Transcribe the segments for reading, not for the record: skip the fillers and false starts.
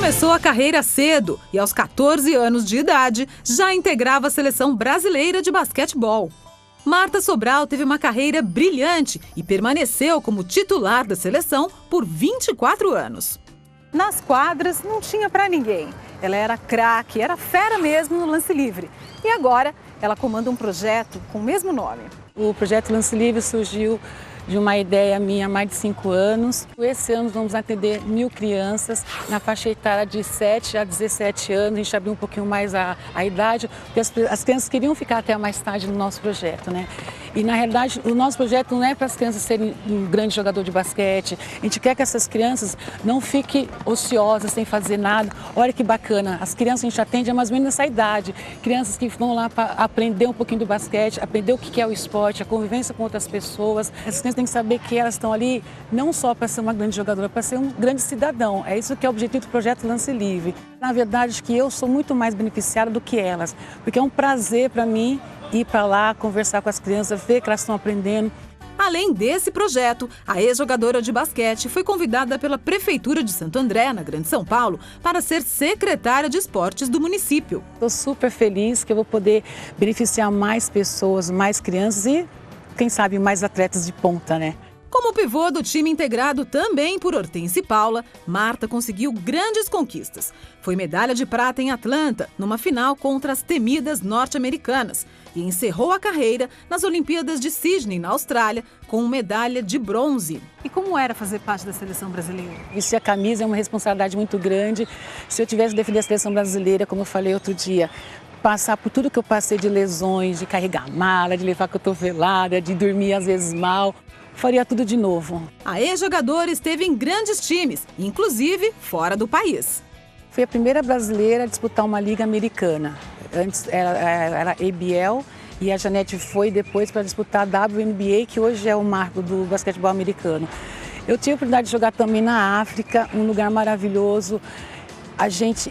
Começou a carreira cedo e aos 14 anos de idade já integrava a seleção brasileira de basquetebol. Marta Sobral teve uma carreira brilhante e permaneceu como titular da seleção por 24 anos. Nas quadras não tinha para ninguém. Ela era craque, era fera mesmo no lance livre. E agora ela comanda um projeto com o mesmo nome. O projeto Lance Livre surgiu de uma ideia minha há mais de 5 anos. Esse ano vamos atender 1.000 crianças na faixa etária de 7 a 17 anos. A gente abriu um pouquinho mais a idade, porque as crianças queriam ficar até mais tarde no nosso projeto, né? E, na realidade, o nosso projeto não é para as crianças serem um grande jogador de basquete. A gente quer que essas crianças não fiquem ociosas, sem fazer nada. Olha que bacana, as crianças que a gente atende é mais ou menos nessa idade. Crianças que vão lá para aprender um pouquinho do basquete, aprender o que é o esporte, a convivência com outras pessoas. Essas crianças têm que saber que elas estão ali não só para ser uma grande jogadora, para ser um grande cidadão. É isso que é o objetivo do projeto Lance Livre. Na verdade, acho que eu sou muito mais beneficiada do que elas, porque é um prazer para mim ir para lá, conversar com as crianças, ver que elas estão aprendendo. Além desse projeto, a ex-jogadora de basquete foi convidada pela Prefeitura de Santo André, na Grande São Paulo, para ser secretária de esportes do município. Estou super feliz que eu vou poder beneficiar mais pessoas, mais crianças e, quem sabe, mais atletas de ponta, né? Como pivô do time integrado também por Hortência e Paula, Marta conseguiu grandes conquistas. Foi medalha de prata em Atlanta, numa final contra as temidas norte-americanas, e encerrou a carreira nas Olimpíadas de Sydney, na Austrália, com medalha de bronze. E como era fazer parte da seleção brasileira? Vestir a camisa é uma responsabilidade muito grande. Se eu tivesse defendido a seleção brasileira, como eu falei outro dia, passar por tudo que eu passei de lesões, de carregar mala, de levar cotovelada, de dormir às vezes mal, faria tudo de novo. A ex-jogadora esteve em grandes times, inclusive fora do país. Fui a primeira brasileira a disputar uma liga americana. Antes era ABL e a Janete foi depois para disputar a WNBA, que hoje é o marco do basquetebol americano. Eu tive a oportunidade de jogar também na África, um lugar maravilhoso.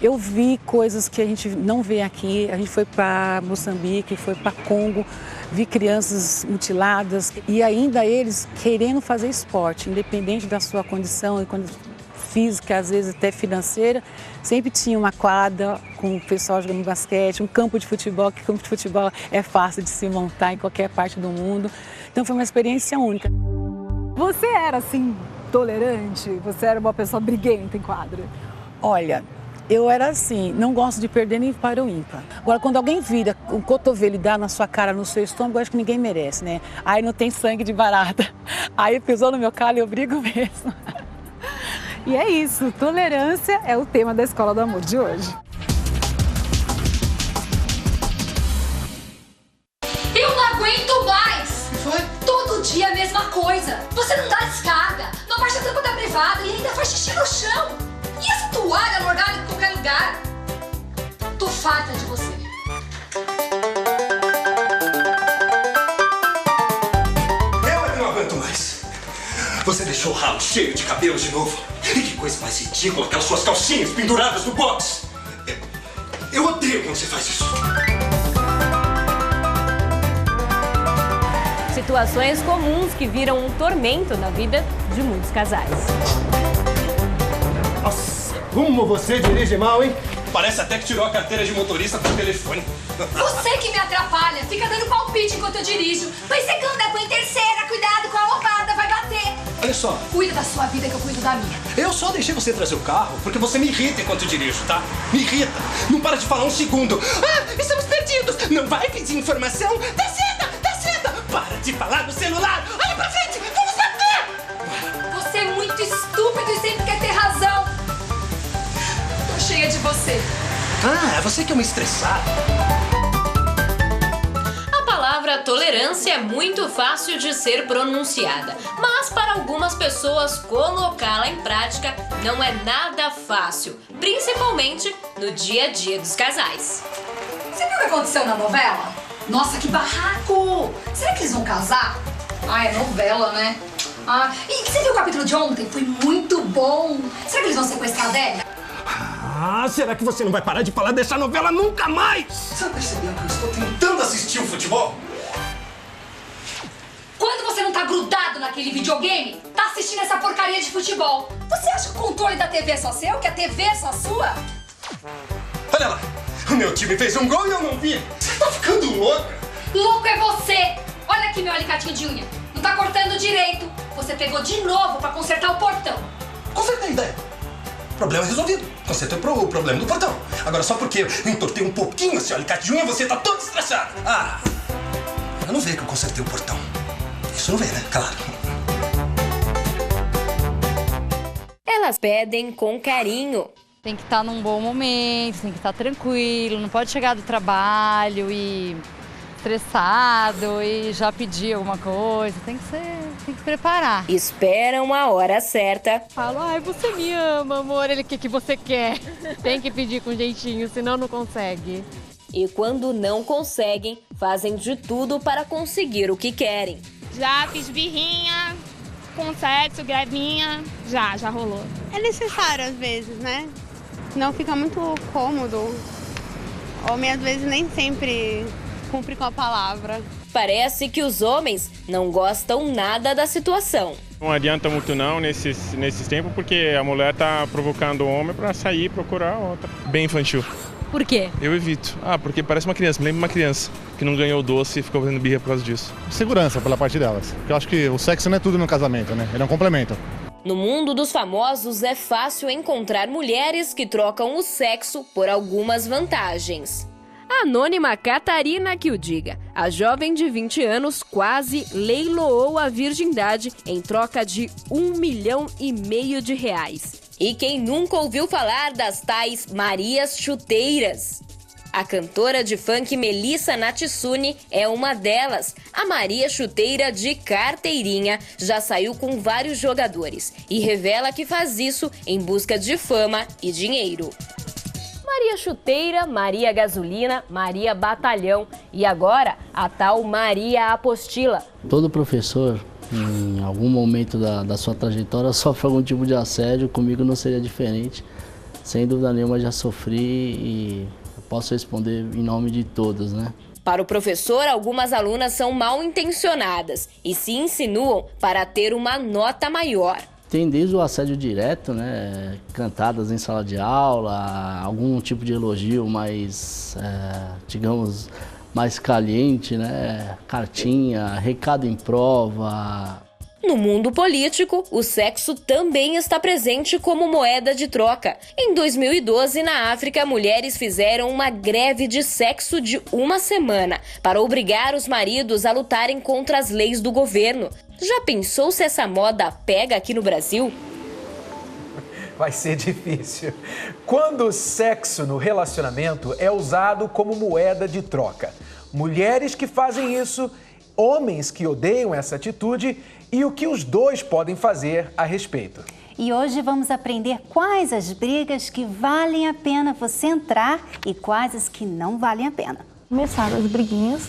Eu vi coisas que a gente não vê aqui. A gente foi para Moçambique, foi para Congo, vi crianças mutiladas e ainda eles querendo fazer esporte, independente da sua condição física, às vezes até financeira. Sempre tinha uma quadra com o pessoal jogando basquete, um campo de futebol, que campo de futebol é fácil de se montar em qualquer parte do mundo. Então foi uma experiência única. Você era assim, tolerante? Você era uma pessoa briguenta em quadra? Olha, eu era assim, não gosto de perder nem para o ímpar. Agora, quando alguém vira um cotovelo e dá na sua cara, no seu estômago, eu acho que ninguém merece, né? Aí não tem sangue de barata. Aí pisou no meu calo e eu brigo mesmo. E é isso, tolerância é o tema da Escola do Amor de hoje. Eu não aguento mais! O que foi? Todo dia a mesma coisa. Você não dá descarga, não baixa a tampa da privada e ainda faz xixi no chão. E essa toalha largada em qualquer lugar? Tô farta de você. Eu não aguento mais. Você deixou o ralo cheio de cabelo de novo. E que coisa mais ridícula, aquelas suas calcinhas penduradas no box. Eu odeio quando você faz isso. Situações comuns que viram um tormento na vida de muitos casais. Nossa, como você dirige mal, hein? Parece até que tirou a carteira de motorista com o telefone. Você que me atrapalha, fica dando palpite enquanto eu dirijo. Mas você que anda com a terceira, cuidado com a roubada, vai bater. Olha só. Cuida da sua vida que eu cuido da minha. Eu só deixei você trazer o carro porque você me irrita enquanto eu dirijo, tá? Me irrita. Não para de falar um segundo. Ah, estamos perdidos. Não vai pedir informação? Tá certa, tá certa. Para de falar no celular. Olha pra frente, vamos bater. Você é muito estúpido e sempre quer ter razão. Tô cheia de você. Ah, você que é uma estressada. A palavra tolerância é muito fácil de ser pronunciada, mas para algumas pessoas colocá-la em prática não é nada fácil, principalmente no dia a dia dos casais. Você viu o que aconteceu na novela? Nossa, que barraco! Será que eles vão casar? Ah, é novela, né? Ah, e você viu o capítulo de ontem? Foi muito bom! Será que eles vão sequestrar a Adélia? Ah, será que você não vai parar de falar dessa novela nunca mais? Você tá percebendo que eu estou tentando assistir o futebol? Quando você não tá grudado naquele videogame, tá tá assistindo essa porcaria de futebol? Você acha que o controle da TV é só seu? Que a TV é só sua? Olha lá, o meu time fez um gol e eu não vi. Você tá ficando louca? Louco é você! Olha aqui meu alicatinho de unha. Não tá cortando direito. Você pegou de novo pra consertar o portão. Consertei a ideia. Problema resolvido. Consertei o problema do portão. Agora só porque eu entortei um pouquinho esse alicate de unha, você tá todo estressado. Ah, ela não vê que eu consertei o portão. Isso não vê, né? Claro. Elas pedem com carinho. Tem que estar num bom momento, tem que estar tranquilo, não pode chegar do trabalho e estressado e já pedir alguma coisa, tem que preparar. Esperam a hora certa. Falo, ai, você me ama, amor, ele, o que você quer? Tem que pedir com jeitinho, senão não consegue. E quando não conseguem, fazem de tudo para conseguir o que querem. Já fiz birrinha, com sexo, grevinha, já rolou. É necessário às vezes, né? Não fica muito cômodo. Homem às vezes nem sempre cumpre com a palavra. Parece que os homens não gostam nada da situação. Não adianta muito não nesses tempos, porque a mulher tá provocando o homem para sair e procurar outra. Bem infantil. Por quê? Eu evito. Porque parece uma criança, me lembra uma criança que não ganhou o doce e ficou fazendo birra por causa disso. Segurança pela parte delas. Porque eu acho que o sexo não é tudo no casamento, né? Ele é um complemento. No mundo dos famosos é fácil encontrar mulheres que trocam o sexo por algumas vantagens. A anônima Catarina que o diga. A jovem de 20 anos quase leiloou a virgindade em troca de R$1,5 milhão de reais. E quem nunca ouviu falar das tais Marias Chuteiras? A cantora de funk Melissa Natsune é uma delas. A Maria Chuteira de carteirinha já saiu com vários jogadores e revela que faz isso em busca de fama e dinheiro. Maria Chuteira, Maria Gasolina, Maria Batalhão e agora a tal Maria Apostila. Todo professor, em algum momento da sua trajetória, sofre algum tipo de assédio. Comigo não seria diferente. Sem dúvida nenhuma já sofri e posso responder em nome de todos, né? Para o professor, algumas alunas são mal intencionadas e se insinuam para ter uma nota maior. Tem desde o assédio direto, né? Cantadas em sala de aula, algum tipo de elogio mais, digamos, mais caliente, né? Cartinha, recado em prova. No mundo político, o sexo também está presente como moeda de troca. Em 2012, na África, mulheres fizeram uma greve de sexo de uma semana para obrigar os maridos a lutarem contra as leis do governo. Já pensou se essa moda pega aqui no Brasil? Vai ser difícil. Quando o sexo no relacionamento é usado como moeda de troca. Mulheres que fazem isso, homens que odeiam essa atitude e o que os dois podem fazer a respeito. E hoje vamos aprender quais as brigas que valem a pena você entrar e quais as que não valem a pena. Começaram as briguinhas,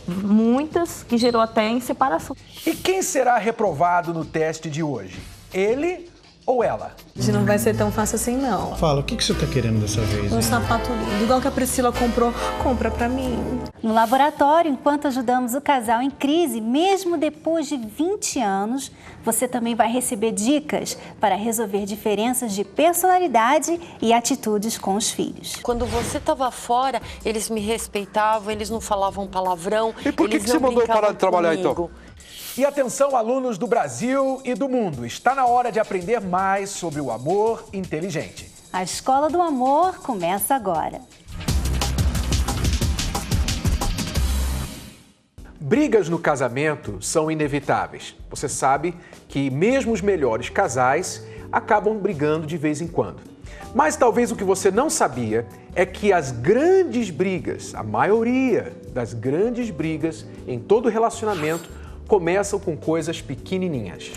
muitas, que gerou até em separação. E quem será reprovado no teste de hoje? Ele ou ela? Não vai ser tão fácil assim, não. Fala, o que você tá querendo dessa vez? Um sapato lindo, igual que a Priscila comprou, compra pra mim. No laboratório, enquanto ajudamos o casal em crise, mesmo depois de 20 anos, você também vai receber dicas para resolver diferenças de personalidade e atitudes com os filhos. Quando você estava fora, eles me respeitavam, eles não falavam palavrão. E por que você mandou eu parar de trabalhar então? E atenção, alunos do Brasil e do mundo, está na hora de aprender mais sobre o amor inteligente. A Escola do Amor começa agora. Brigas no casamento são inevitáveis. Você sabe que mesmo os melhores casais acabam brigando de vez em quando. Mas talvez o que você não sabia é que as grandes brigas, a maioria das grandes brigas em todo relacionamento, começam com coisas pequenininhas.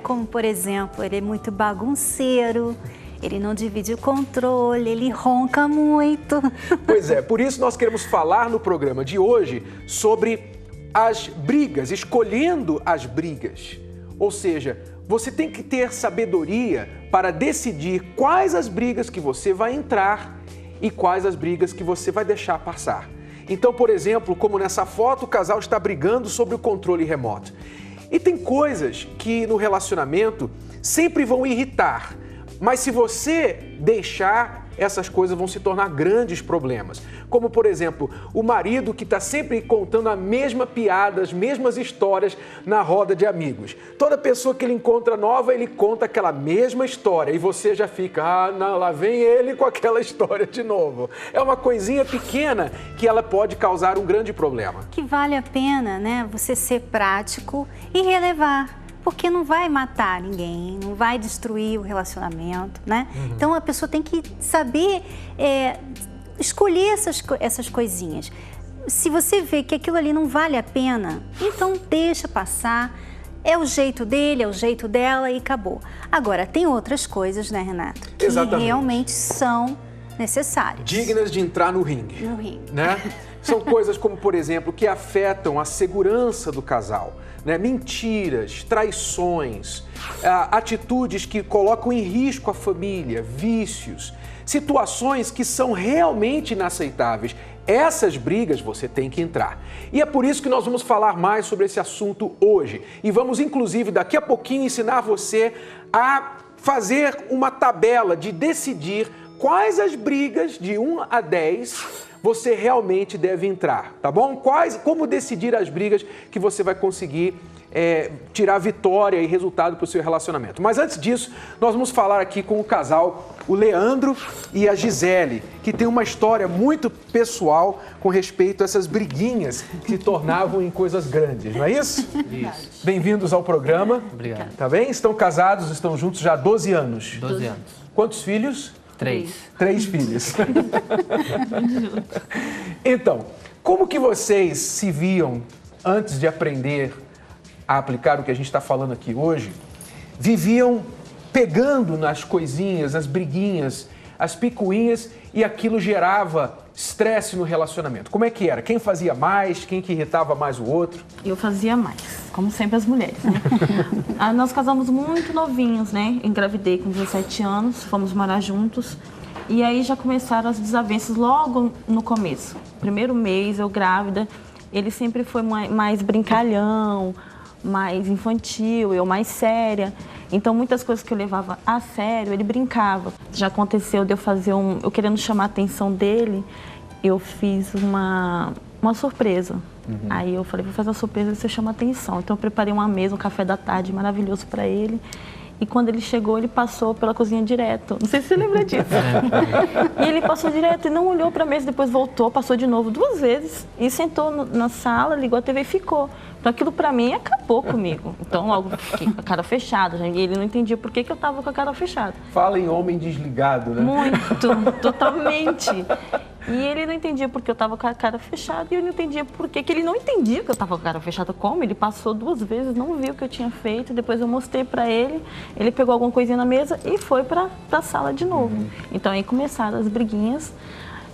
Como por exemplo, ele é muito bagunceiro, ele não divide o controle, ele ronca muito. Pois é, por isso nós queremos falar no programa de hoje sobre as brigas, escolhendo as brigas. Ou seja, você tem que ter sabedoria para decidir quais as brigas que você vai entrar e quais as brigas que você vai deixar passar. Então, por exemplo, como nessa foto, o casal está brigando sobre o controle remoto. E tem coisas que no relacionamento sempre vão irritar, mas se você deixar, essas coisas vão se tornar grandes problemas. Como, por exemplo, o marido que está sempre contando a mesma piada, as mesmas histórias na roda de amigos. Toda pessoa que ele encontra nova, ele conta aquela mesma história e você já fica, ah, não, lá vem ele com aquela história de novo. É uma coisinha pequena que ela pode causar um grande problema. Que vale a pena, né, você ser prático e relevar. Porque não vai matar ninguém, não vai destruir o relacionamento, né? Então, a pessoa tem que saber escolher essas coisinhas. Se você vê que aquilo ali não vale a pena, então deixa passar. É o jeito dele, é o jeito dela e acabou. Agora, tem outras coisas, né, Renato? Que realmente são necessárias. Dignas de entrar no ringue. No ringue. Né? São coisas como, por exemplo, que afetam a segurança do casal. Né? Mentiras, traições, atitudes que colocam em risco a família, vícios, situações que são realmente inaceitáveis. Essas brigas você tem que entrar. E é por isso que nós vamos falar mais sobre esse assunto hoje. E vamos, inclusive, daqui a pouquinho ensinar você a fazer uma tabela de decidir quais as brigas de 1 a 10 você realmente deve entrar, tá bom? Como decidir as brigas que você vai conseguir tirar vitória e resultado para o seu relacionamento. Mas antes disso, nós vamos falar aqui com o casal, o Leandro e a Gisele, que tem uma história muito pessoal com respeito a essas briguinhas que se tornavam em coisas grandes, não é isso? Isso. Bem-vindos ao programa. Obrigado. Tá bem? Estão casados, estão juntos já há 12 anos. 12 anos. Quantos filhos? 3. 3 filhos. Então, como que vocês se viam antes de aprender a aplicar o que a gente está falando aqui hoje? Viviam pegando nas coisinhas, nas briguinhas, as picuinhas e aquilo gerava estresse no relacionamento. Como é que era? Quem fazia mais? Quem que irritava mais o outro? Eu fazia mais, como sempre as mulheres, né? Nós casamos muito novinhos, né? Engravidei com 17 anos, fomos morar juntos. E aí já começaram as desavenças logo no começo. Primeiro mês, eu grávida, ele sempre foi mais brincalhão, mais infantil, eu mais séria. Então, muitas coisas que eu levava a sério, ele brincava. Já aconteceu de eu fazer eu querendo chamar a atenção dele, eu fiz uma surpresa. Aí eu falei, vou fazer uma surpresa e você chama a atenção. Então, eu preparei uma mesa, um café da tarde maravilhoso para ele. E quando ele chegou, ele passou pela cozinha direto. Não sei se você lembra disso. E ele passou direto e não olhou para a mesa, depois voltou, passou de novo 2 vezes. E sentou na sala, ligou a TV e ficou. Então aquilo para mim acabou comigo. Então logo fiquei com a cara fechada. E ele não entendia por que eu estava com a cara fechada. Fala em homem desligado, né? Muito, totalmente. E ele não entendia por que eu estava com a cara fechada e eu não entendia por que ele não entendia que eu estava com a cara fechada. Como? Ele passou 2 vezes, não viu o que eu tinha feito, depois eu mostrei para ele, ele pegou alguma coisinha na mesa e foi para a sala de novo. Então aí começaram as briguinhas,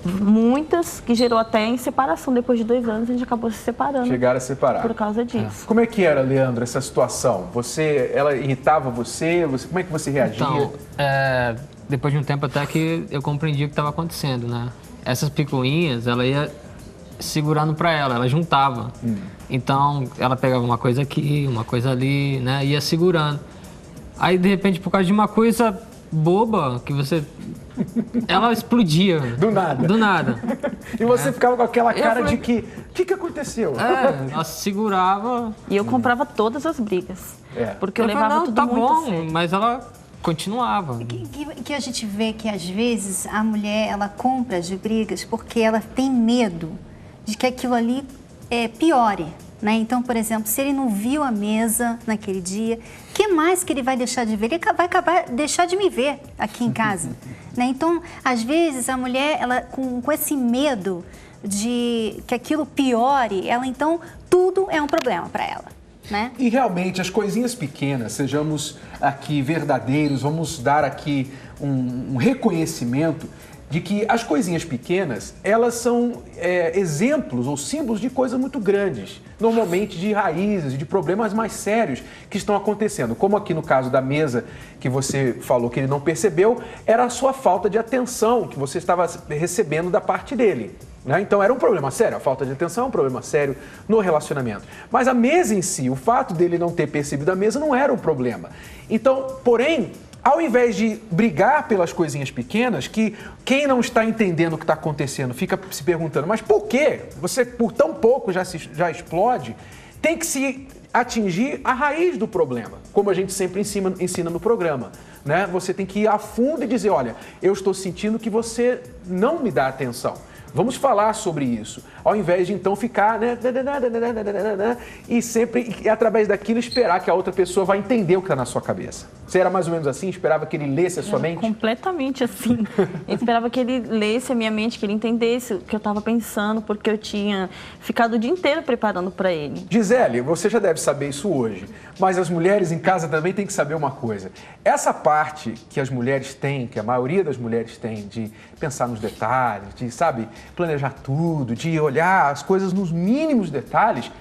muitas, que gerou até em separação. Depois de 2 anos a gente acabou se separando. Chegaram a separar. Por causa disso. Como é que era, Leandro, essa situação? Ela irritava você? Como é que você reagia? Então, depois de um tempo até que eu compreendi o que estava acontecendo, né? Essas picuinhas, ela ia segurando para ela juntava. Então, ela pegava uma coisa aqui, uma coisa ali, né? Ia segurando. Aí, de repente, por causa de uma coisa boba que você... Ela explodia. Do nada. Do nada. E você ficava com aquela cara de que... O que aconteceu? Ela segurava... E eu comprava todas as brigas. Porque eu levava tudo tá muito bom, a sério. mas ela... continuava. Que a gente vê que, às vezes, a mulher, ela compra as brigas porque ela tem medo de que aquilo ali piore, né? Então, por exemplo, se ele não viu a mesa naquele dia, o que mais que ele vai deixar de ver? Ele vai acabar deixar de me ver aqui em casa, né? Então, às vezes, a mulher, ela com esse medo de que aquilo piore, ela, então, tudo é um problema para ela. Né? E realmente as coisinhas pequenas, sejamos aqui verdadeiros, vamos dar aqui um reconhecimento de que as coisinhas pequenas, elas são exemplos ou símbolos de coisas muito grandes, normalmente de raízes e de problemas mais sérios que estão acontecendo. Como aqui no caso da mesa que você falou que ele não percebeu, era a sua falta de atenção que você estava recebendo da parte dele. Né? Então era um problema sério, a falta de atenção é um problema sério no relacionamento. Mas a mesa em si, o fato dele não ter percebido a mesa não era um problema. Então, porém, ao invés de brigar pelas coisinhas pequenas, que quem não está entendendo o que está acontecendo fica se perguntando, mas por quê? Você por tão pouco já explode, tem que se atingir a raiz do problema, como a gente sempre ensina no programa. Né? Você tem que ir a fundo e dizer, olha, eu estou sentindo que você não me dá atenção. Vamos falar sobre isso, ao invés de então ficar, né, e sempre, através daquilo, esperar que a outra pessoa vai entender o que está na sua cabeça. Você era mais ou menos assim? Esperava que ele lesse a sua mente? Completamente assim. Eu esperava que ele lesse a minha mente, que ele entendesse o que eu estava pensando, porque eu tinha ficado o dia inteiro preparando para ele. Gisele, você já deve saber isso hoje, mas as mulheres em casa também têm que saber uma coisa. Essa parte que as mulheres têm, que a maioria das mulheres tem, de pensar nos detalhes, de, sabe, planejar tudo, de olhar as coisas nos mínimos detalhes,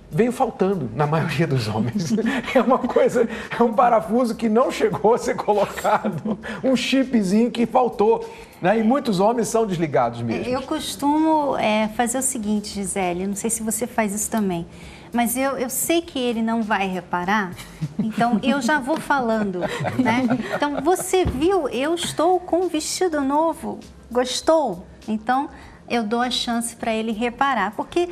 veio faltando na maioria dos homens. É um parafuso que não chegou a ser colocado, um chipzinho que faltou, né? E muitos homens são desligados mesmo. Eu costumo fazer o seguinte, Gisele, não sei se você faz isso também, mas eu sei que ele não vai reparar, então eu já vou falando, né? Então, você viu, eu estou com um vestido novo, gostou? Então, eu dou a chance para ele reparar, porque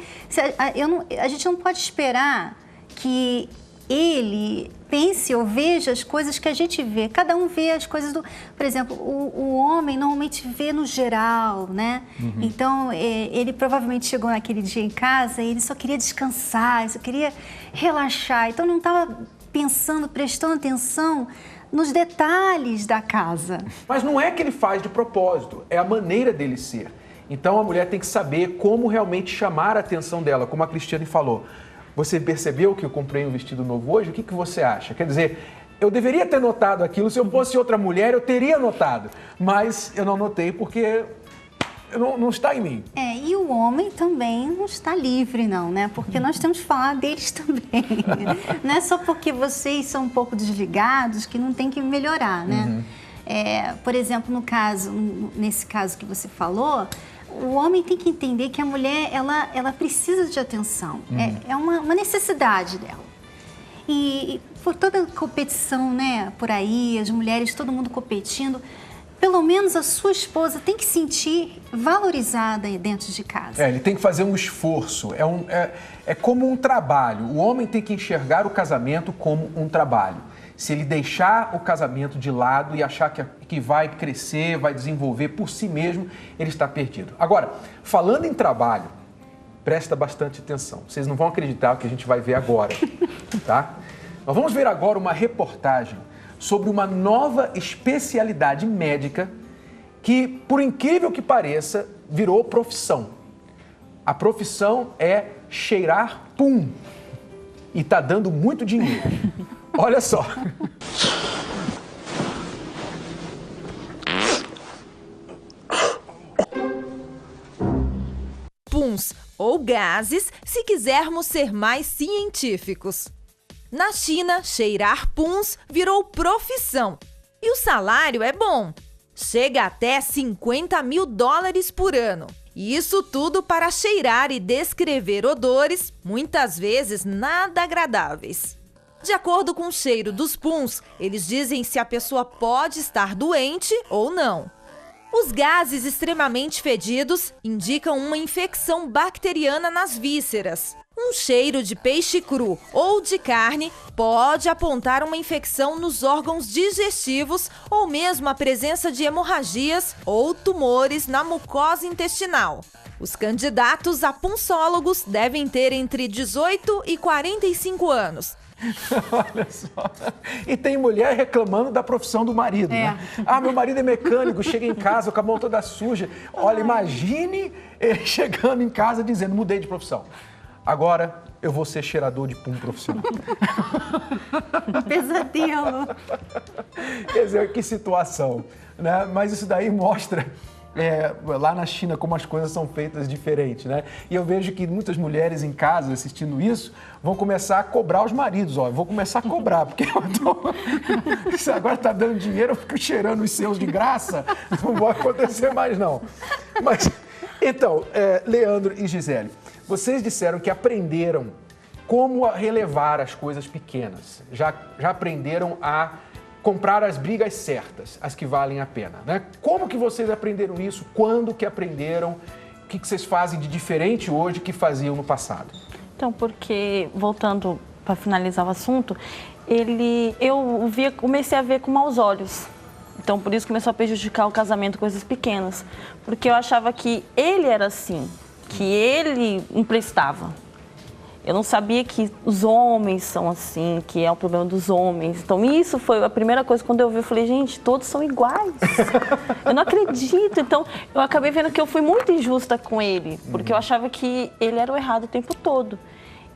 a gente não pode esperar que ele pense ou veja as coisas que a gente vê. Cada um vê as coisas do... Por exemplo, o homem normalmente vê no geral, né? Uhum. Então, ele provavelmente chegou naquele dia em casa e ele só queria descansar, só queria relaxar. Então, não estava pensando, prestando atenção nos detalhes da casa. Mas não é que ele faz de propósito, é a maneira dele ser. Então, a mulher tem que saber como realmente chamar a atenção dela, como a Cristiane falou. Você percebeu que eu comprei um vestido novo hoje? O que você acha? Quer dizer, eu deveria ter notado aquilo. Se eu fosse outra mulher, eu teria notado. Mas eu não notei porque não está em mim. E o homem também não está livre, não, né? Porque nós temos que falar deles também. Não é só porque vocês são um pouco desligados que não tem que melhorar, né? Uhum. Por exemplo, nesse caso que você falou, o homem tem que entender que a mulher, ela precisa de atenção. Uhum. É uma necessidade dela. E por toda a competição, né, por aí, as mulheres, todo mundo competindo, pelo menos a sua esposa tem que se sentir valorizada dentro de casa. Ele tem que fazer um esforço. É como um trabalho. O homem tem que enxergar o casamento como um trabalho. Se ele deixar o casamento de lado e achar que vai crescer, vai desenvolver por si mesmo, ele está perdido. Agora, falando em trabalho, presta bastante atenção. Vocês não vão acreditar o que a gente vai ver agora, tá? Nós vamos ver agora uma reportagem sobre uma nova especialidade médica que, por incrível que pareça, virou profissão. A profissão é cheirar pum. E tá dando muito dinheiro. Olha só. Puns, ou gases, se quisermos ser mais científicos. Na China, cheirar puns virou profissão. E o salário é bom. Chega até $50 mil por ano. E isso tudo para cheirar e descrever odores, muitas vezes nada agradáveis. De acordo com o cheiro dos puns, eles dizem se a pessoa pode estar doente ou não. Os gases extremamente fedidos indicam uma infecção bacteriana nas vísceras. Um cheiro de peixe cru ou de carne pode apontar uma infecção nos órgãos digestivos ou mesmo a presença de hemorragias ou tumores na mucosa intestinal. Os candidatos a punsólogos devem ter entre 18 e 45 anos. Olha só. E tem mulher reclamando da profissão do marido, né? Meu marido é mecânico, chega em casa com a mão toda suja. Olha, imagine ele chegando em casa dizendo, mudei de profissão. Agora, eu vou ser cheirador de pum profissional. Pesadelo. Quer dizer, que situação, né? Mas isso daí mostra lá na China como as coisas são feitas diferentes, né? E eu vejo que muitas mulheres em casa assistindo isso vão começar a cobrar os maridos, ó, eu vou começar a cobrar, porque se agora tá dando dinheiro, eu fico cheirando os seus de graça, não vai acontecer mais não. Mas, então, Leandro e Gisele, vocês disseram que aprenderam como relevar as coisas pequenas, já aprenderam a comprar as brigas certas, as que valem a pena, né? Como que vocês aprenderam isso? Quando que aprenderam? O que vocês fazem de diferente hoje que faziam no passado? Então, porque, voltando para finalizar o assunto, comecei a ver com maus olhos. Então, por isso começou a prejudicar o casamento, coisas pequenas. Porque eu achava que ele era assim, que ele não prestava. Eu não sabia que os homens são assim, que é o problema dos homens. Então, isso foi a primeira coisa, quando eu vi, eu falei, gente, todos são iguais. Eu não acredito. Então, eu acabei vendo que eu fui muito injusta com ele, porque eu achava que ele era o errado o tempo todo.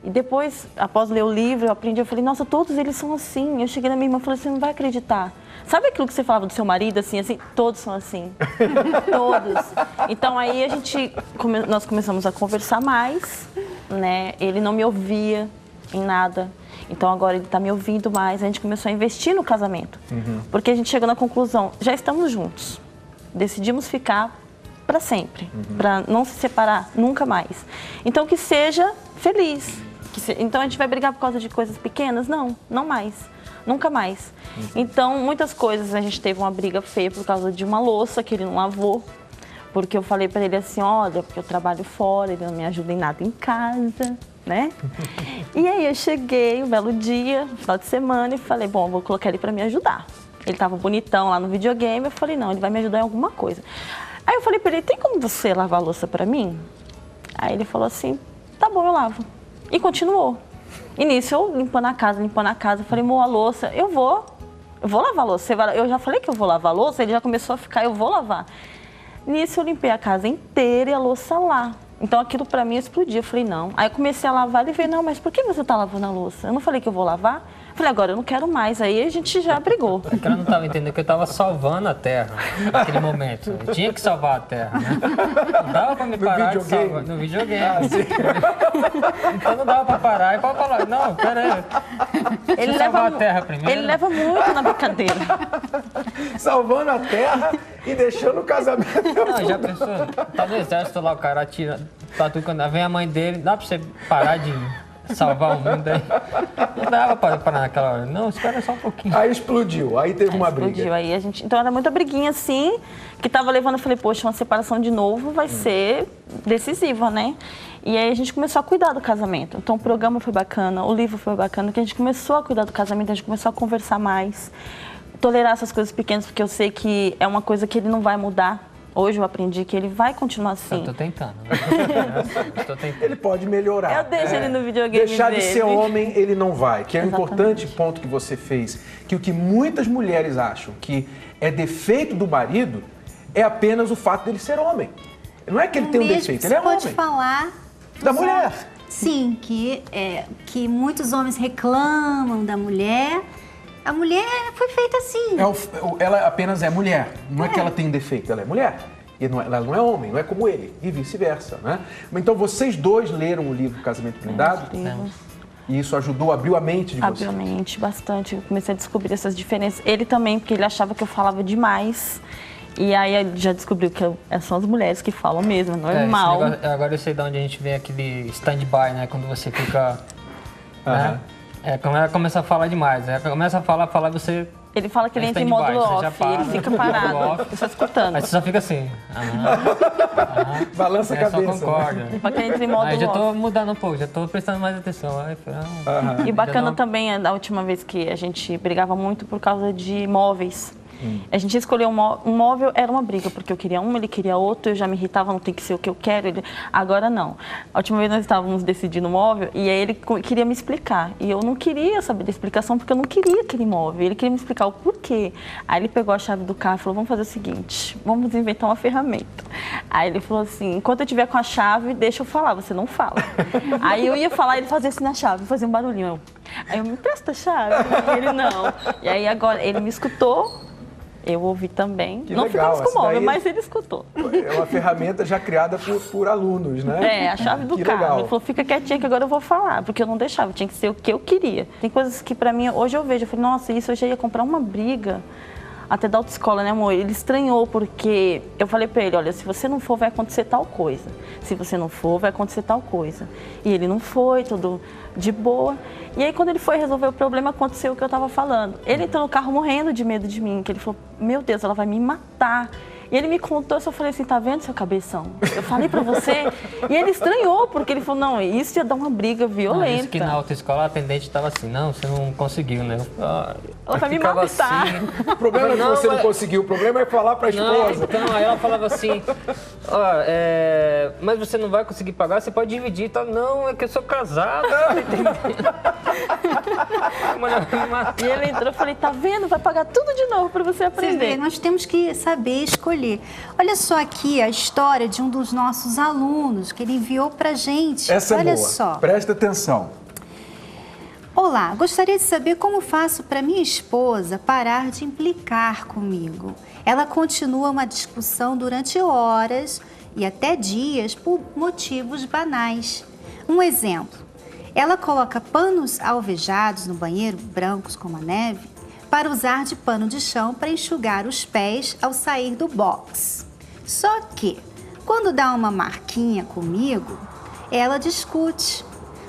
E depois, após ler o livro, eu aprendi, eu falei, nossa, todos eles são assim. Eu cheguei na minha irmã e falei, você não vai acreditar. Sabe aquilo que você falava do seu marido, assim, todos são assim. Todos. Então, aí nós começamos a conversar mais, né? Ele não me ouvia em nada. Então, agora ele está me ouvindo mais. A gente começou a investir no casamento. Porque a gente chegou na conclusão, já estamos juntos. Decidimos ficar para sempre, para não se separar nunca mais. Então, que seja feliz. Então, a gente vai brigar por causa de coisas pequenas? Não, não mais. Nunca mais. Então, muitas coisas, a gente teve uma briga feia por causa de uma louça que ele não lavou. Porque eu falei para ele assim, olha, porque eu trabalho fora, ele não me ajuda em nada em casa, né? E aí eu cheguei um belo dia, no final de semana, e falei, bom, vou colocar ele para me ajudar. Ele tava bonitão lá no videogame, eu falei, não, ele vai me ajudar em alguma coisa. Aí eu falei para ele, tem como você lavar a louça para mim? Aí ele falou assim, tá bom, eu lavo. E continuou. E nisso eu limpando a casa, eu falei, amor, a louça, eu vou lavar a louça. Eu já falei que eu vou lavar a louça, ele já começou a ficar, eu vou lavar. Nisso eu limpei a casa inteira e a louça lá. Então aquilo pra mim explodiu, eu falei, não. Aí eu comecei a lavar, ele veio, não, mas por que você tá lavando a louça? Eu não falei que eu vou lavar? Eu falei, agora eu não quero mais. Aí a gente já brigou. É que ela não estava entendendo que eu estava salvando a Terra naquele momento. Eu tinha que salvar a Terra, né? Não dava para me parar de salvar no videogame. Então não dava para parar e para falar, não, pera aí. Ele salvar a Terra primeiro. Ele leva muito na brincadeira. Salvando a Terra e deixando o casamento. Não, já pensou? Tá no exército lá, o cara atira, tá tudo quando vem a mãe dele, dá para você parar de salvar o mundo aí. Não dava para parar naquela hora. Não, espera só um pouquinho. Aí explodiu, aí teve uma briga. Aí a gente, então era muita briguinha assim, que tava levando, eu falei, poxa, uma separação de novo vai ser decisiva, né? E aí a gente começou a cuidar do casamento. Então o programa foi bacana, o livro foi bacana, que a gente começou a cuidar do casamento, a gente começou a conversar mais, tolerar essas coisas pequenas, porque eu sei que é uma coisa que ele não vai mudar. Hoje eu aprendi que ele vai continuar assim. Eu tô tentando. Ele pode melhorar. Eu deixo ele no videogame Deixar de dele. ser homem, ele não vai. Que é um Exatamente. importante ponto que você fez. Que o que muitas mulheres acham que é defeito do marido é apenas o fato dele ser homem. Não é que ele tem um defeito, ele é homem. Você pode falar da mulher. Sim, que muitos homens reclamam da mulher. A mulher foi feita assim. Ela apenas é mulher. Não é que ela tem defeito, ela é mulher. E ela não é homem, não é como ele. E vice-versa, né? Então vocês dois leram o livro Casamento Blindado? E isso ajudou, abriu a mente de vocês? Abriu a mente bastante. Eu comecei a descobrir essas diferenças. Ele também, porque ele achava que eu falava demais. E aí ele já descobriu que são as mulheres que falam mesmo, é normal. Agora eu sei de onde a gente vê aquele stand-by, né? Quando você fica... né? Quando ela começa a falar demais, né? Começa a falar, você... Ele fala que ele entra em módulo off, ele fica parado, só escutando. Aí você só fica assim. Balança a cabeça. Só concorda. Né? Porque ele entra em módulo aí já tô off. mudando um pouco, já tô prestando mais atenção. Aí, E bacana também, da última vez que a gente brigava muito por causa de móveis. A gente escolheu um móvel, era uma briga, porque eu queria um, ele queria outro, eu já me irritava, não tem que ser o que eu quero. Agora não. A última vez nós estávamos decidindo o móvel e aí ele queria me explicar. E eu não queria saber da explicação, porque eu não queria aquele móvel. Ele queria me explicar o porquê. Aí ele pegou a chave do carro e falou, vamos fazer o seguinte, vamos inventar uma ferramenta. Aí ele falou assim, enquanto eu estiver com a chave, deixa eu falar, você não fala. Aí eu ia falar, ele fazia assim na chave, fazia um barulhinho. Aí eu, me presta a chave? E ele, não. E aí agora, ele me escutou, eu ouvi também. Que não legal, ficamos com o móvel, daí mas ele escutou. É uma ferramenta já criada por alunos, né? É, a chave do Que carro. legal. Ele falou, fica quietinha que agora eu vou falar, porque eu não deixava, tinha que ser o que eu queria. Tem coisas que pra mim, hoje eu vejo, eu falei, nossa, isso eu já ia comprar uma briga. Até da autoescola, né, amor? Ele estranhou porque eu falei pra ele, olha, se você não for, vai acontecer tal coisa. Se você não for, vai acontecer tal coisa. E ele não foi, tudo de boa. E aí, quando ele foi resolver o problema, aconteceu o que eu tava falando. Ele entrou no carro morrendo de medo de mim, que ele falou, meu Deus, ela vai me matar. E ele me contou, eu só falei assim, tá vendo, seu cabeção? Eu falei pra você. E ele estranhou, porque ele falou, não, isso ia dar uma briga violenta. Isso que na autoescola a atendente estava assim, não, você não conseguiu, né? Ela vai me matar. Assim, o problema não é que você não conseguiu, o problema é falar pra esposa. Então, aí ela falava assim, mas você não vai conseguir pagar, você pode dividir e tal. Não, é que eu sou casada. E ele entrou, eu falei, tá vendo? Vai pagar tudo de novo pra você aprender. Você vê, nós temos que saber escolher. Olha só aqui a história de um dos nossos alunos que ele enviou pra gente. Essa Olha é boa. só. Presta atenção. Olá, gostaria de saber como faço para minha esposa parar de implicar comigo. Ela continua uma discussão durante horas e até dias por motivos banais. Um exemplo, ela coloca panos alvejados no banheiro, brancos como a neve, para usar de pano de chão para enxugar os pés ao sair do box. Só que, quando dá uma marquinha comigo, ela discute.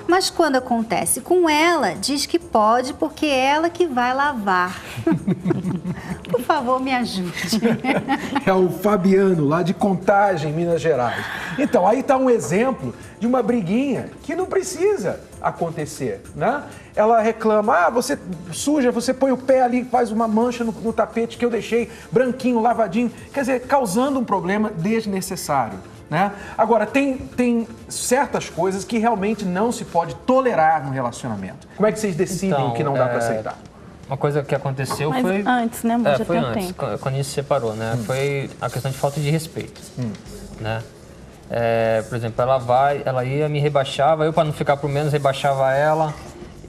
Mas quando acontece com ela, diz que pode porque é ela que vai lavar. Por favor, me ajude. É o Fabiano, lá de Contagem, Minas Gerais. Então, aí está um exemplo de uma briguinha que não precisa acontecer, né? Ela reclama, você suja, você põe o pé ali, faz uma mancha no tapete que eu deixei branquinho, lavadinho. Quer dizer, causando um problema desnecessário, né? Agora, tem certas coisas que realmente não se pode tolerar no relacionamento. Como é que vocês decidem que não dá para aceitar? Uma coisa que aconteceu Mas foi... antes, né, amor? Já foi tem um antes, tempo. quando a gente se separou, né? Foi a questão de falta de respeito, né? Por exemplo, ela ia, me rebaixava, eu para não ficar por menos, rebaixava ela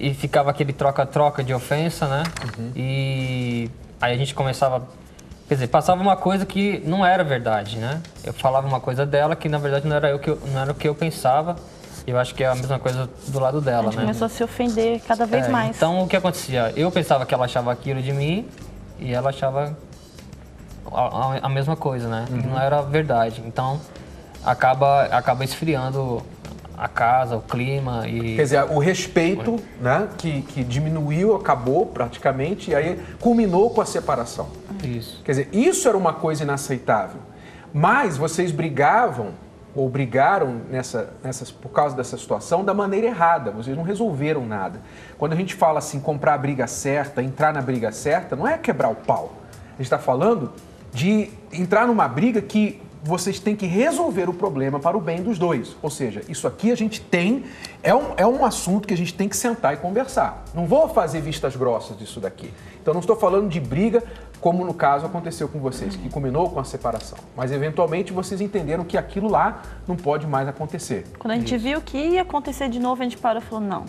e ficava aquele troca-troca de ofensa, né? E aí a gente começava... Quer dizer, passava uma coisa que não era verdade, né? Eu falava uma coisa dela que, na verdade, não era o que eu pensava. E eu acho que é a mesma coisa do lado dela, né? A gente começou a se ofender cada vez mais. Então, o que acontecia? Eu pensava que ela achava aquilo de mim e ela achava a mesma coisa, né? E não era verdade. Então, acaba esfriando a casa, o clima e... Quer dizer, o respeito, né, que diminuiu, acabou praticamente, e aí culminou com a separação. Isso. Quer dizer, isso era uma coisa inaceitável. Mas vocês brigavam, ou brigaram por causa dessa situação, da maneira errada. Vocês não resolveram nada. Quando a gente fala assim, comprar a briga certa, entrar na briga certa, não é quebrar o pau. A gente está falando de entrar numa briga que vocês têm que resolver o problema para o bem dos dois. Ou seja, isso aqui a gente tem, é um assunto que a gente tem que sentar e conversar. Não vou fazer vistas grossas disso daqui. Então não estou falando de briga, como no caso aconteceu com vocês, que culminou com a separação. Mas eventualmente vocês entenderam que aquilo lá não pode mais acontecer. Quando a gente viu que ia acontecer de novo, a gente parou e falou, não,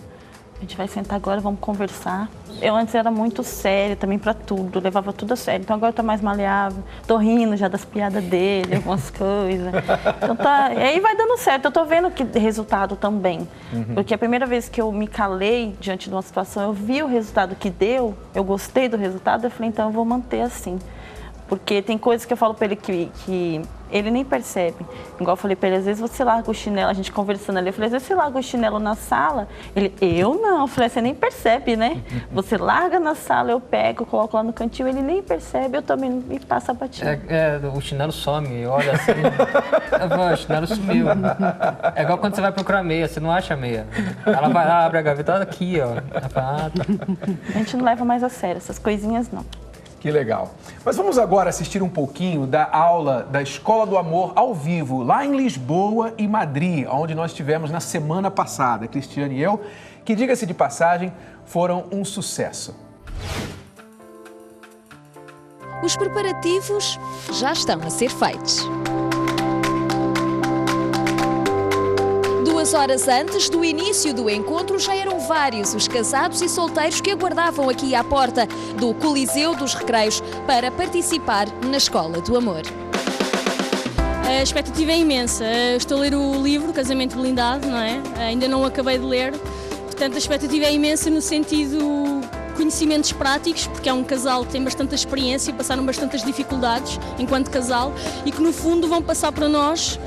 a gente vai sentar agora, vamos conversar. Eu antes era muito séria também pra tudo, levava tudo a sério. Então agora eu tô mais maleável, tô rindo já das piadas dele, algumas coisas. Então tá, e aí vai dando certo, eu tô vendo que resultado também. Porque a primeira vez que eu me calei diante de uma situação, eu vi o resultado que deu, eu gostei do resultado, eu falei, então eu vou manter assim. Porque tem coisas que eu falo pra ele que ele nem percebe. Igual eu falei pra ele, às vezes você larga o chinelo, a gente conversando ali, eu falei, às vezes você larga o chinelo na sala. Ele, eu não. Eu falei, você nem percebe, né? Você larga na sala, eu pego, coloco lá no cantinho, ele nem percebe, eu também me passo a batida. O chinelo some, olha assim, o chinelo sumiu. É igual quando você vai procurar meia, você não acha a meia. Ela vai lá, abre a gaveta, olha aqui, ó. Ela fala, A gente não leva mais a sério, essas coisinhas não. Que legal. Mas vamos agora assistir um pouquinho da aula da Escola do Amor ao vivo, lá em Lisboa e Madrid, onde nós estivemos na semana passada, Cristiane e eu, que, diga-se de passagem, foram um sucesso. Os preparativos já estão a ser feitos. 2 horas antes do início do encontro, já eram vários os casados e solteiros que aguardavam aqui à porta do Coliseu dos Recreios para participar na Escola do Amor. A expectativa é imensa. Estou a ler o livro Casamento Blindado, não é? Ainda não acabei de ler. Portanto, a expectativa é imensa no sentido conhecimentos práticos, porque é um casal que tem bastante experiência e passaram bastantes dificuldades enquanto casal e que no fundo vão passar para nós,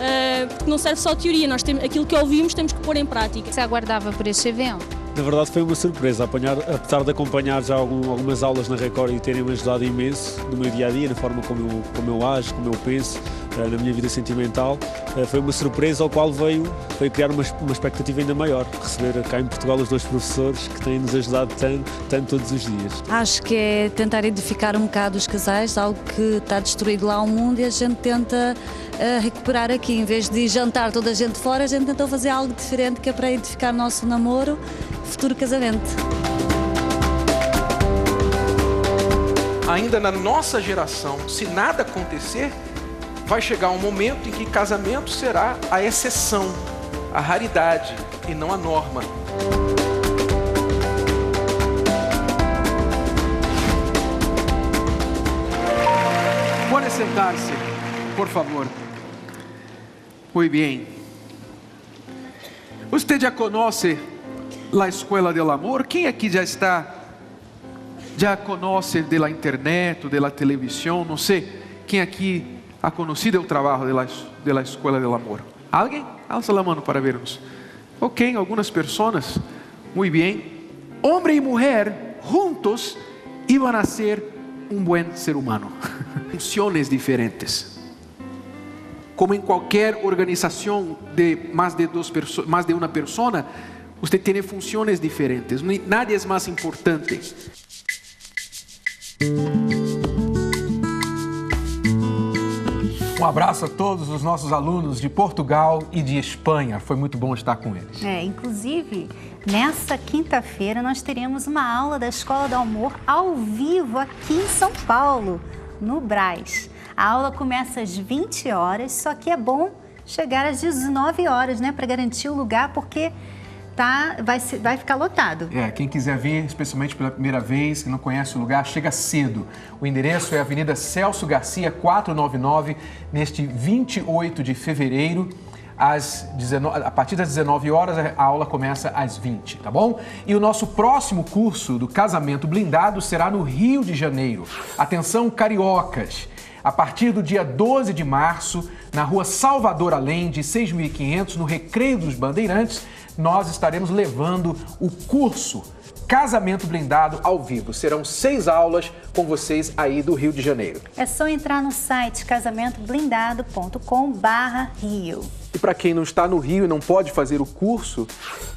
porque não serve só teoria, nós temos, aquilo que ouvimos temos que pôr em prática. Você aguardava por este evento? Na verdade foi uma surpresa, apesar de acompanhar já algumas aulas na Record e terem-me ajudado imenso no meu dia-a-dia, na forma como eu ajo, como eu penso, na minha vida sentimental, foi uma surpresa ao qual veio criar uma expectativa ainda maior, receber cá em Portugal os 2 professores que têm nos ajudado tanto todos os dias. Acho que é tentar edificar um bocado os casais, algo que está destruído lá ao mundo e a gente tenta recuperar aqui, em vez de jantar toda a gente fora, a gente tentou fazer algo diferente que é para edificar o nosso namoro, futuro casamento. Ainda na nossa geração, se nada acontecer, vai chegar um momento em que casamento será a exceção, a raridade e não a norma. Pode sentar-se, por favor. Muy bien. Usted já conhece a Escola do Amor? Quem aqui já conhece da internet, da televisão? Não sei. Quem aqui ha conhecido o trabalho da Escola do Amor? Alguém? Alça a mão para vermos. Ok, algumas pessoas. Muy bien. Homem e mulher juntos iban a ser um bom ser humano. Funções diferentes. Como em qualquer organização de mais de uma pessoa, você tem funções diferentes. Nada é mais importante. Um abraço a todos os nossos alunos de Portugal e de Espanha. Foi muito bom estar com eles. Inclusive, nessa quinta-feira nós teremos uma aula da Escola do Amor ao vivo aqui em São Paulo, no Brás. A aula começa às 20 horas, só que é bom chegar às 19 horas, né, para garantir o lugar, porque vai ficar lotado. Quem quiser vir, especialmente pela primeira vez, que não conhece o lugar, chega cedo. O endereço é Avenida Celso Garcia, 499, neste 28 de fevereiro. A partir das 19 horas, a aula começa às 20, tá bom? E o nosso próximo curso do Casamento Blindado será no Rio de Janeiro. Atenção, cariocas! A partir do dia 12 de março, na rua Salvador Allende, 6.500, no Recreio dos Bandeirantes, nós estaremos levando o curso Casamento Blindado ao vivo. Serão 6 aulas com vocês aí do Rio de Janeiro. É só entrar no site casamentoblindado.com/Rio. E para quem não está no Rio e não pode fazer o curso,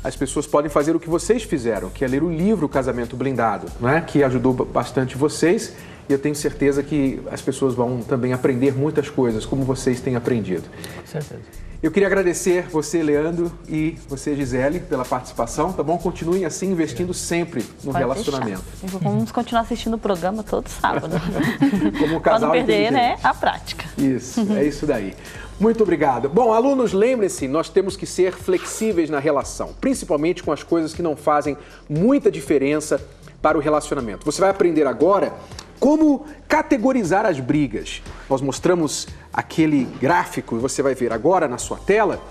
as pessoas podem fazer o que vocês fizeram, que é ler o livro Casamento Blindado, né? Que ajudou bastante vocês. E eu tenho certeza que as pessoas vão também aprender muitas coisas, como vocês têm aprendido. Com certeza. Eu queria agradecer você, Leandro, e você, Gisele, pela participação, tá bom? Continuem assim, investindo sempre no relacionamento. Vamos continuar assistindo o programa todo sábado. Como um casal Para não perder, inteligente. né, a prática. Isso, é isso daí. Muito obrigado. Bom, alunos, lembrem-se, nós temos que ser flexíveis na relação, principalmente com as coisas que não fazem muita diferença para o relacionamento. Você vai aprender agora como categorizar as brigas. Nós mostramos aquele gráfico, e você vai ver agora na sua tela,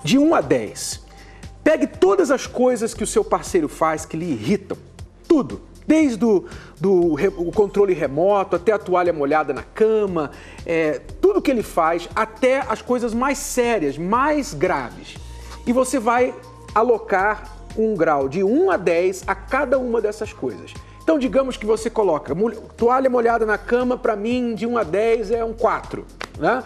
de 1 a 10. Pegue todas as coisas que o seu parceiro faz que lhe irritam. Tudo. Desde o controle remoto, até a toalha molhada na cama, tudo que ele faz, até as coisas mais sérias, mais graves. E você vai alocar um grau de 1 a 10 a cada uma dessas coisas. Então, digamos que você coloca toalha molhada na cama, para mim, de 1 a 10 é um 4, né?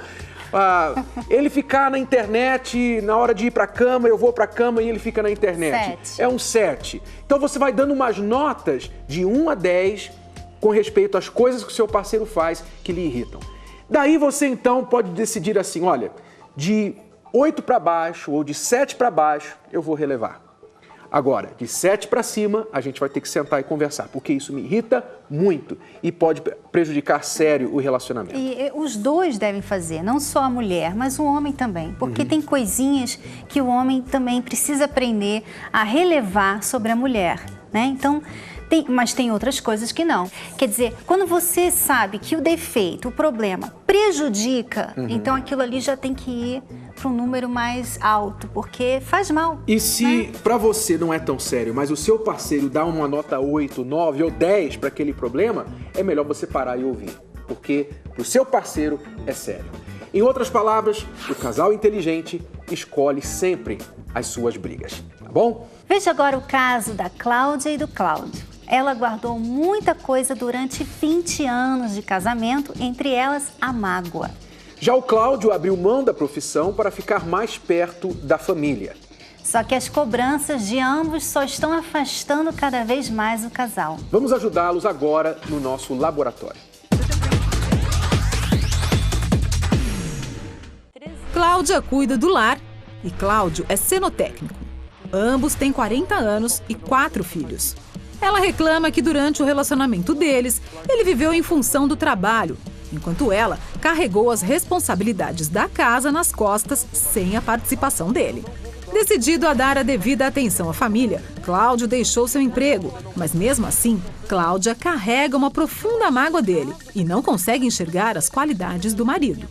Ele ficar na internet, na hora de ir para a cama, eu vou para a cama e ele fica na internet. 7. É um 7. Então, você vai dando umas notas de 1 a 10 com respeito às coisas que o seu parceiro faz que lhe irritam. Daí você então pode decidir assim, olha, de 8 para baixo ou de 7 para baixo eu vou relevar. Agora, de 7 para cima, a gente vai ter que sentar e conversar, porque isso me irrita muito e pode prejudicar sério o relacionamento. E os dois devem fazer, não só a mulher, mas o homem também, porque tem coisinhas que o homem também precisa aprender a relevar sobre a mulher, né? Então, mas tem outras coisas que não. Quer dizer, quando você sabe que o defeito, o problema, prejudica, então aquilo ali já tem que ir para um número mais alto, porque faz mal. E se para você não é tão sério, mas o seu parceiro dá uma nota 8, 9 ou 10 para aquele problema, é melhor você parar e ouvir, porque o seu parceiro é sério. Em outras palavras, o casal inteligente escolhe sempre as suas brigas, tá bom? Veja agora o caso da Cláudia e do Cláudio. Ela guardou muita coisa durante 20 anos de casamento, entre elas a mágoa. Já o Cláudio abriu mão da profissão para ficar mais perto da família. Só que as cobranças de ambos só estão afastando cada vez mais o casal. Vamos ajudá-los agora no nosso laboratório. Cláudia cuida do lar e Cláudio é cenotécnico. Ambos têm 40 anos e 4 filhos. Ela reclama que durante o relacionamento deles, ele viveu em função do trabalho, enquanto ela carregou as responsabilidades da casa nas costas sem a participação dele. Decidido a dar a devida atenção à família, Cláudio deixou seu emprego, mas mesmo assim, Cláudia carrega uma profunda mágoa dele e não consegue enxergar as qualidades do marido.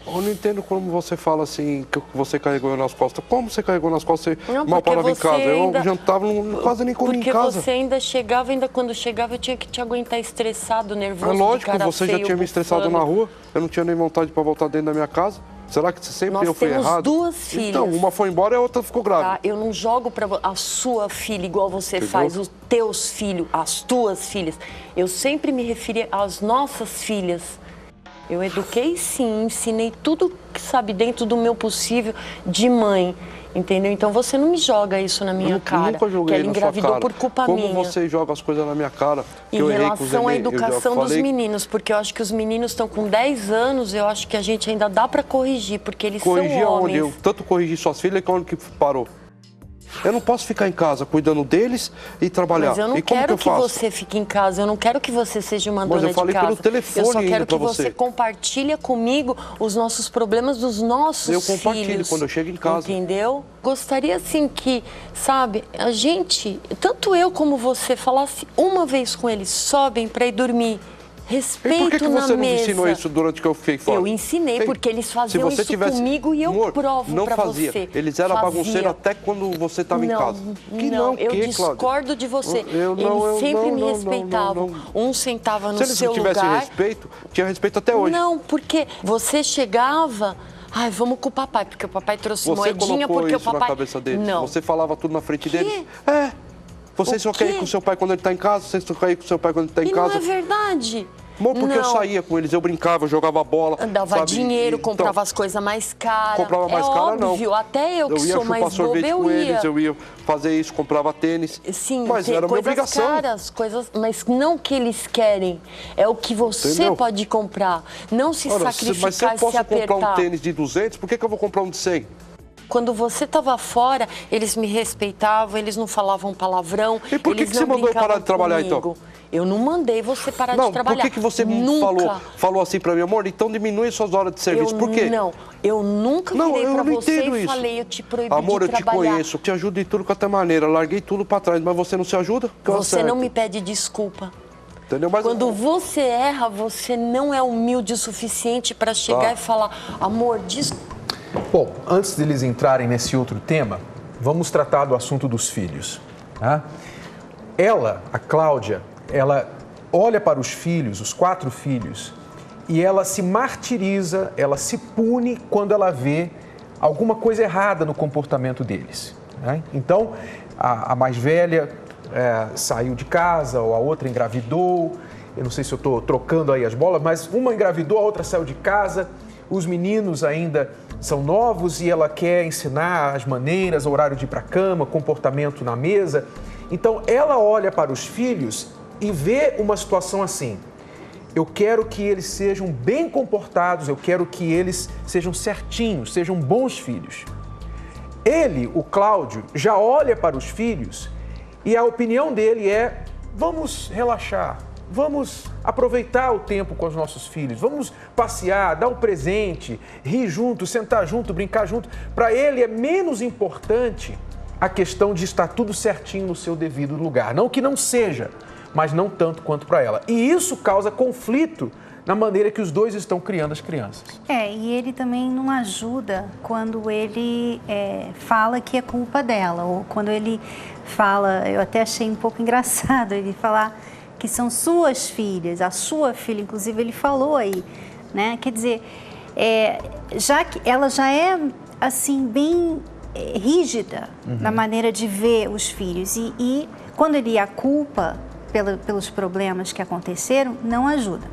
Eu não entendo como você fala assim, que você carregou nas costas. Como você carregou nas costas? Você mal parava em casa. Eu jantava, quase nem comia em casa. Porque você ainda chegava, quando chegava eu tinha que te aguentar estressado, nervoso, é lógico, de cara você feio, já tinha me estressado na rua. Eu não tinha nem vontade para voltar dentro da minha casa. Será que sempre eu fui errado? Nós temos 2 filhas. Então, uma foi embora e a outra ficou grávida. Tá? Eu não jogo para a sua filha igual você faz, os teus filhos, as tuas filhas. Eu sempre me referi às nossas filhas. Eu eduquei sim, ensinei tudo que sabe dentro do meu possível de mãe, entendeu? Então você não me joga isso na minha cara, nunca joguei que ela engravidou por culpa minha. Como você joga as coisas na minha cara? Em relação à educação dos meninos, porque eu acho que os meninos estão com 10 anos, eu acho que a gente ainda dá para corrigir, porque eles são homens. Corrigir onde? Eu tanto corrigi suas filhas que onde que parou? Eu não posso ficar em casa cuidando deles e trabalhar. Mas eu não quero que você fique em casa, eu não quero que você seja uma dona de casa. Mas eu falei pelo telefone eu só quero que você. Você compartilhe comigo os nossos problemas dos nossos filhos. Eu compartilho quando eu chego em casa. Entendeu? Gostaria assim que, sabe, a gente, tanto eu como você, falasse uma vez com eles, sobem para ir dormir. Respeito na mesa. E por que você não me ensinou isso durante que eu fiquei fora? Eu ensinei, porque eles faziam isso comigo e eu provo pra você. Eles eram bagunceiros até quando você estava em casa. Eu discordo de você. Eles sempre me respeitavam. Um sentava no seu lugar. Se eles não tivessem respeito, tinha respeito até hoje. Não, porque você chegava... Ai, vamos com o papai, porque o papai trouxe moedinha, porque o papai... Você colocou isso na cabeça deles? Não. Você falava tudo na frente deles? É. Você só quer ir com seu pai quando ele está em casa, você só quer ir com seu pai quando ele está em casa. Não é verdade. Amor, porque eu saía com eles, eu brincava, eu jogava bola. Dava dinheiro, comprava as coisas mais caras. Comprava mais cara, não. Óbvio, até eu que sou mais boba, eu ia. Eu ia fazer isso, comprava tênis. Sim, mas era minha obrigação. Caras, coisas, mas não que eles querem. É o que você pode comprar. Não se sacrificar, mas se eu posso apertar. comprar um tênis de 200, por que eu vou comprar um de 100? Quando você estava fora, eles me respeitavam, eles não falavam palavrão. E por que você mandou eu parar de trabalhar, então? Eu não mandei você parar de trabalhar. Por que você falou assim pra mim, amor? Então diminui suas horas de serviço. Por quê? Não, eu nunca virei pra você e falei, eu te proibi de trabalhar. Amor, eu te conheço, eu te ajudo em tudo quanto é maneira. Larguei tudo pra trás, mas você não se ajuda? Você não me pede desculpa. Entendeu? Mas quando você erra, você não é humilde o suficiente pra chegar e falar, amor, desculpa. Bom, antes de eles entrarem nesse outro tema, vamos tratar do assunto dos filhos. Tá? Ela, a Cláudia, ela olha para os filhos, os 4 filhos, e ela se martiriza, ela se pune quando ela vê alguma coisa errada no comportamento deles. Né? Então, a mais velha saiu de casa, ou a outra engravidou, eu não sei se eu estou trocando aí as bolas, mas uma engravidou, a outra saiu de casa, os meninos ainda são novos e ela quer ensinar as maneiras, horário de ir para a cama, comportamento na mesa. Então, ela olha para os filhos e vê uma situação assim, eu quero que eles sejam bem comportados, eu quero que eles sejam certinhos, sejam bons filhos. Ele, o Cláudio, já olha para os filhos e a opinião dele é: vamos relaxar, vamos aproveitar o tempo com os nossos filhos, vamos passear, dar um presente, rir junto, sentar junto, brincar junto. Para ele é menos importante a questão de estar tudo certinho no seu devido lugar. Não que não seja, mas não tanto quanto para ela. E isso causa conflito na maneira que os dois estão criando as crianças. E ele também não ajuda quando ele fala que é culpa dela, ou quando ele fala, eu até achei um pouco engraçado ele falar que são suas filhas, a sua filha, inclusive ele falou aí, né? Quer dizer, já que ela já é assim bem rígida na maneira de ver os filhos e quando ele a culpa pelos problemas que aconteceram, não ajuda.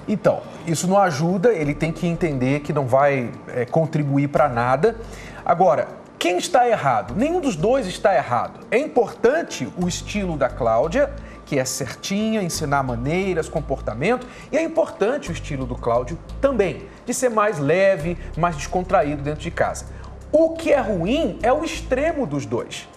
Então, isso não ajuda, ele tem que entender que não vai contribuir para nada. Agora, quem está errado? Nenhum dos dois está errado. É importante o estilo da Cláudia, que é certinha, ensinar maneiras, comportamento, e é importante o estilo do Cláudio também, de ser mais leve, mais descontraído dentro de casa. O que é ruim é o extremo dos dois.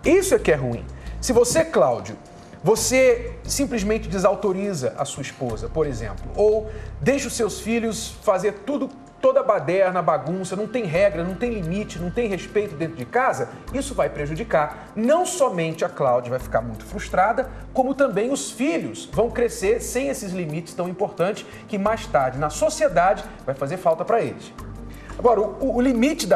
Isso é que é ruim. Se você, Cláudio, você simplesmente desautoriza a sua esposa, por exemplo, ou deixa os seus filhos fazer tudo, toda baderna, bagunça, não tem regra, não tem limite, não tem respeito dentro de casa, isso vai prejudicar. Não somente a Cláudia vai ficar muito frustrada, como também os filhos vão crescer sem esses limites tão importantes que mais tarde na sociedade vai fazer falta para eles. Agora, o limite,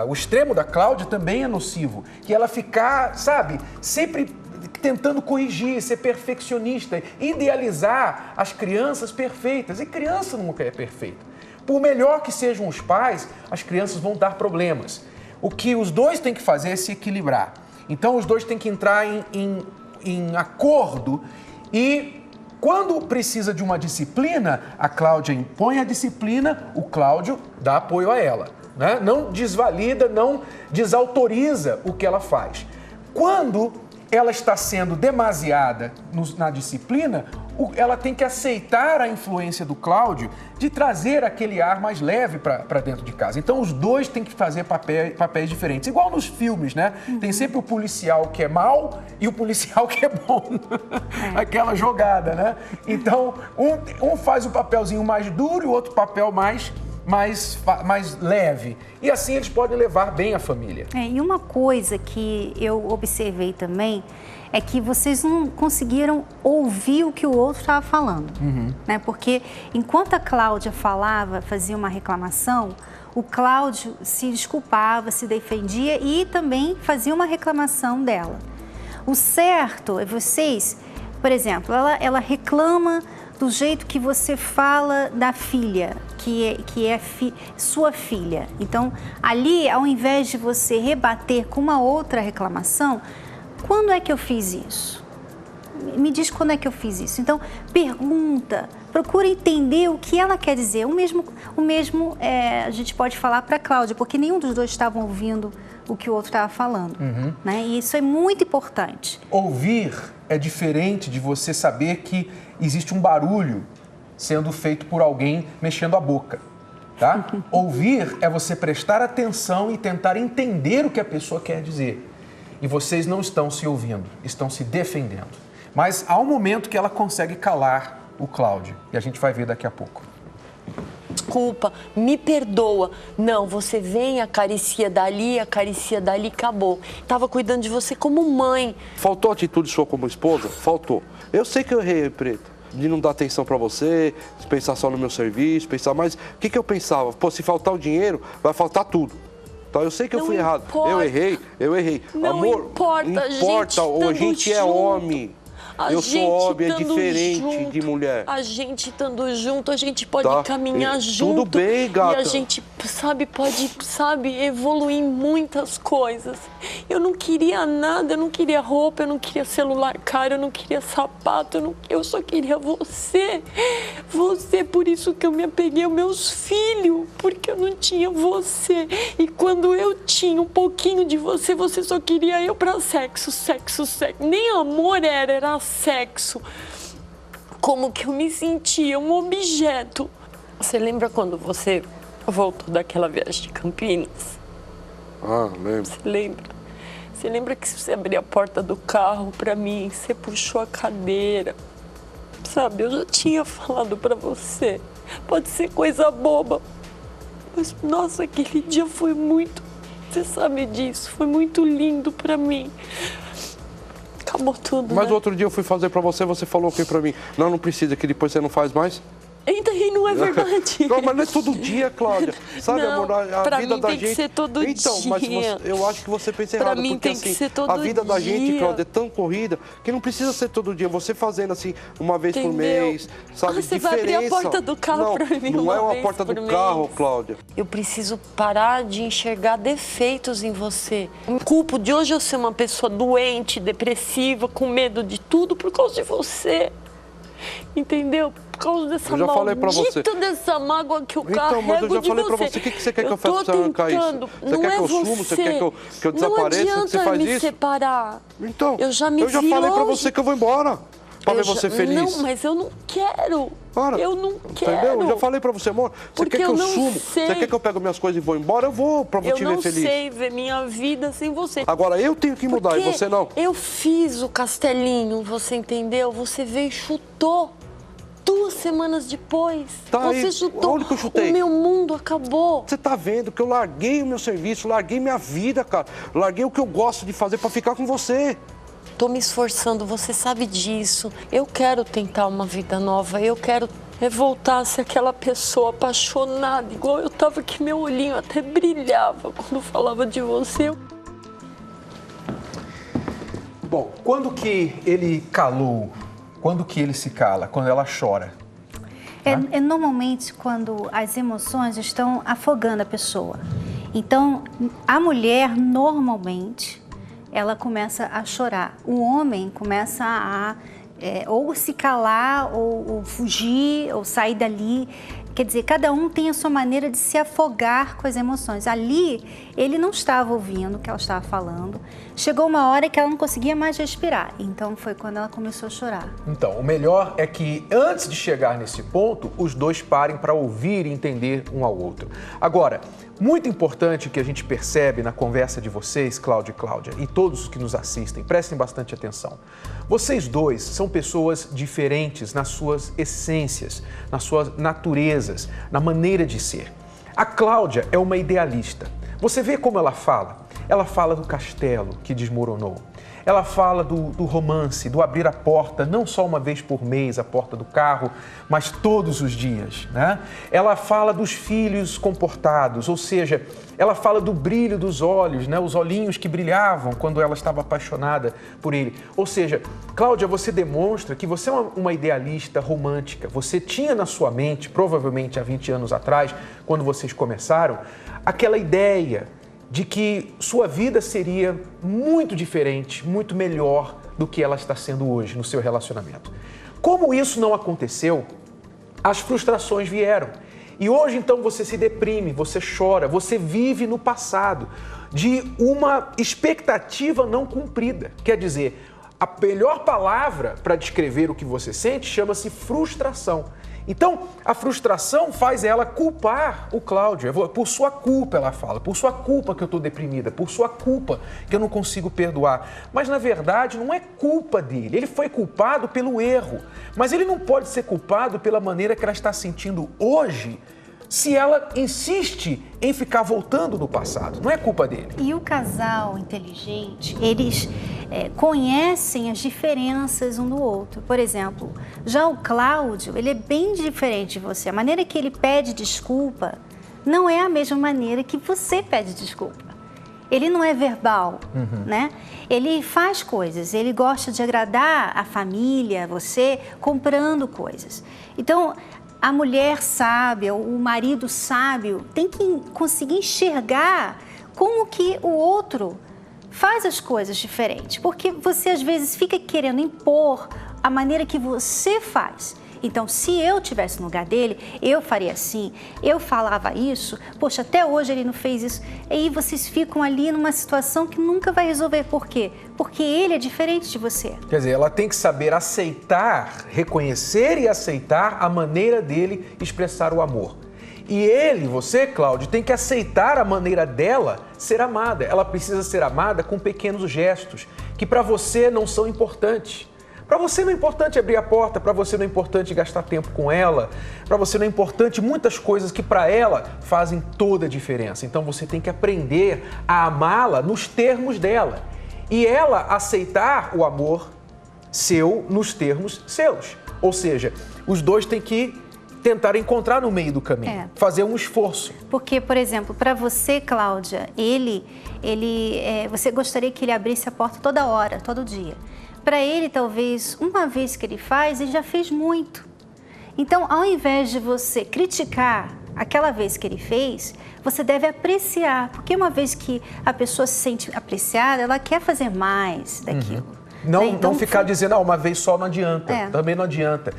o extremo da Cláudia também é nocivo, que ela ficar, sabe, sempre tentando corrigir, ser perfeccionista, idealizar as crianças perfeitas. E criança nunca é perfeita. Por melhor que sejam os pais, as crianças vão dar problemas. O que os dois têm que fazer é se equilibrar. Então, os dois têm que entrar em acordo e... Quando precisa de uma disciplina, a Cláudia impõe a disciplina, o Cláudio dá apoio a ela, né? Não desvalida, não desautoriza o que ela faz. Quando ela está sendo demasiada na disciplina, ela tem que aceitar a influência do Cláudio de trazer aquele ar mais leve para dentro de casa. Então, os dois têm que fazer papéis diferentes. Igual nos filmes, né? Tem sempre o policial que é mau e o policial que é bom. Aquela jogada, né? Então, um faz o papelzinho mais duro e o outro papel mais leve. E assim eles podem levar bem a família. E uma coisa que eu observei também é que vocês não conseguiram ouvir o que o outro estava falando, né? Porque enquanto a Cláudia falava, fazia uma reclamação, o Cláudio se desculpava, se defendia e também fazia uma reclamação dela. O certo é vocês, por exemplo, ela reclama do jeito que você fala da filha, que é sua filha. Então, ali, ao invés de você rebater com uma outra reclamação, quando é que eu fiz isso? Me diz quando é que eu fiz isso. Então, pergunta, procura entender o que ela quer dizer. O mesmo a gente pode falar para a Cláudia, porque nenhum dos dois estavam ouvindo o que o outro estava falando. Né? E isso é muito importante. Ouvir é diferente de você saber que existe um barulho sendo feito por alguém mexendo a boca. Tá? Ouvir é você prestar atenção e tentar entender o que a pessoa quer dizer. E vocês não estão se ouvindo, estão se defendendo. Mas há um momento que ela consegue calar o Cláudio. E a gente vai ver daqui a pouco. Desculpa, me perdoa. Não, você vem, acaricia dali, acabou. Tava cuidando de você como mãe. Faltou atitude sua como esposa? Faltou. Eu sei que eu errei, Preta. De não dar atenção pra você, de pensar só no meu serviço, pensar mais... O que eu pensava? Pô, se faltar o dinheiro, vai faltar tudo. Então, eu sei que eu fui errado. Eu errei. Não amor, importa, a gente é homem. Eu sou homem, é diferente de mulher. A gente estando junto, a gente pode caminhar junto. Tudo bem, gata. E a gente pode evoluir em muitas coisas. Eu não queria nada, eu não queria roupa, eu não queria celular caro, eu não queria sapato, eu só queria você. Você, por isso que eu me apeguei aos meus filhos, porque eu não tinha você. E quando eu tinha um pouquinho de você, você só queria eu pra sexo. Nem amor era sexo. Como que eu me sentia um objeto. Você lembra quando você voltou daquela viagem de Campinas? Ah, lembro. Você lembra? Você lembra que você abriu a porta do carro pra mim, você puxou a cadeira? Sabe, eu já tinha falado pra você. Pode ser coisa boba, mas, nossa, aquele dia foi muito... Você sabe disso, foi muito lindo pra mim. Acabou tudo, Mas né? outro dia eu fui fazer pra você, você falou o que pra mim? Não precisa, que depois você não faz mais? Ainda não é verdade. Não, mas não é todo dia, Cláudia. Sabe, não, amor, a vida da gente... tem que ser todo então, dia. Mas eu acho que você pensa errado. Pra mim porque, tem que assim, ser todo a vida da gente, dia. Cláudia, é tão corrida que não precisa ser todo dia. Você fazendo assim, uma vez por mês, sabe? Você vai abrir a porta do carro pra mim não é uma vez porta do por carro, mês. Cláudia. Eu preciso parar de enxergar defeitos em você. Me culpo de hoje eu ser uma pessoa doente, depressiva, com medo de tudo por causa de você. Entendeu? Por causa dessa Eu já falei pra você. dessa mágoa que eu Então, carrego mas eu já de falei você. pra você. O que você quer que eu tô faça pra você arrancar isso? tentando. Você Não quer é que eu sumo? Você quer que eu desapareça? Não adianta Você faz me isso? separar. Então, eu já vi falei pra hoje. você que eu vou embora. Pra ver você feliz. Não, mas eu não quero. Eu não quero. Entendeu? Eu já falei pra você, amor. Você Porque quer que eu não sumo? sei. Você quer que eu pego minhas coisas e vou embora? Eu vou pra te ver feliz. Eu não sei ver minha vida sem você. Agora eu tenho que mudar Porque e você não. Eu fiz o castelinho, você entendeu? Você veio e chutou. 2 semanas depois, você chutou. Onde que eu chutei? O meu mundo acabou. Você tá vendo que eu larguei o meu serviço, larguei minha vida, cara. Larguei o que eu gosto de fazer pra ficar com você. Tô me esforçando, você sabe disso. Eu quero tentar uma vida nova, eu quero voltar a ser aquela pessoa apaixonada, igual eu tava, que meu olhinho até brilhava quando falava de você. Bom, quando que ele calou? Quando que ele se cala? Quando ela chora? É normalmente quando as emoções estão afogando a pessoa. Então, a mulher, normalmente, ela começa a chorar. O homem começa a ou se calar, ou fugir, ou sair dali. Quer dizer, cada um tem a sua maneira de se afogar com as emoções. Ali, ele não estava ouvindo o que ela estava falando. Chegou uma hora que ela não conseguia mais respirar. Então, foi quando ela começou a chorar. Então, o melhor é que, antes de chegar nesse ponto, os dois parem para ouvir e entender um ao outro. Agora, muito importante que a gente percebe na conversa de vocês, Cláudio e Cláudia, e todos os que nos assistem, prestem bastante atenção. Vocês dois são pessoas diferentes nas suas essências, nas suas naturezas, na maneira de ser. A Cláudia é uma idealista. Você vê como ela fala? Ela fala do castelo que desmoronou. Ela fala do romance, do abrir a porta, não só uma vez por mês, a porta do carro, mas todos os dias, né? Ela fala dos filhos comportados, ou seja, ela fala do brilho dos olhos, né? Os olhinhos que brilhavam quando ela estava apaixonada por ele. Ou seja, Cláudia, você demonstra que você é uma idealista romântica. Você tinha na sua mente, provavelmente há 20 anos atrás, quando vocês começaram, aquela ideia de que sua vida seria muito diferente, muito melhor do que ela está sendo hoje no seu relacionamento. Como isso não aconteceu, as frustrações vieram. E hoje, então, você se deprime, você chora, você vive no passado de uma expectativa não cumprida. Quer dizer, a melhor palavra para descrever o que você sente chama-se frustração. Então, a frustração faz ela culpar o Cláudio. Por sua culpa, ela fala, por sua culpa que eu estou deprimida, por sua culpa que eu não consigo perdoar. Mas, na verdade, não é culpa dele. Ele foi culpado pelo erro. Mas ele não pode ser culpado pela maneira que ela está sentindo hoje, se ela insiste em ficar voltando no passado. Não é culpa dele. E o casal inteligente, eles conhecem as diferenças um do outro. Por exemplo, já o Cláudio, ele é bem diferente de você. A maneira que ele pede desculpa não é a mesma maneira que você pede desculpa. Ele não é verbal, né? Ele faz coisas, ele gosta de agradar a família, você, comprando coisas. Então, A mulher sábia, o marido sábio, tem que conseguir enxergar como que o outro faz as coisas diferentes. Porque você, às vezes, fica querendo impor a maneira que você faz. Então, se eu estivesse no lugar dele, eu faria assim, eu falava isso, poxa, até hoje ele não fez isso. E aí vocês ficam ali numa situação que nunca vai resolver. Por quê? Porque ele é diferente de você. Quer dizer, ela tem que saber aceitar, reconhecer e aceitar a maneira dele expressar o amor. E ele, você, Cláudio, tem que aceitar a maneira dela ser amada. Ela precisa ser amada com pequenos gestos, que para você não são importantes. Para você não é importante abrir a porta, para você não é importante gastar tempo com ela, para você não é importante muitas coisas que para ela fazem toda a diferença. Então você tem que aprender a amá-la nos termos dela e ela aceitar o amor seu nos termos seus. Ou seja, os dois têm que tentar encontrar no meio do caminho, fazer um esforço. Porque, por exemplo, para você, Cláudia, você gostaria que ele abrisse a porta toda hora, todo dia. Para ele, talvez, uma vez que ele faz, ele já fez muito. Então, ao invés de você criticar aquela vez que ele fez, você deve apreciar. Porque uma vez que a pessoa se sente apreciada, ela quer fazer mais daquilo. Não, né? Então, não ficar dizendo, uma vez só não adianta. Também não adianta.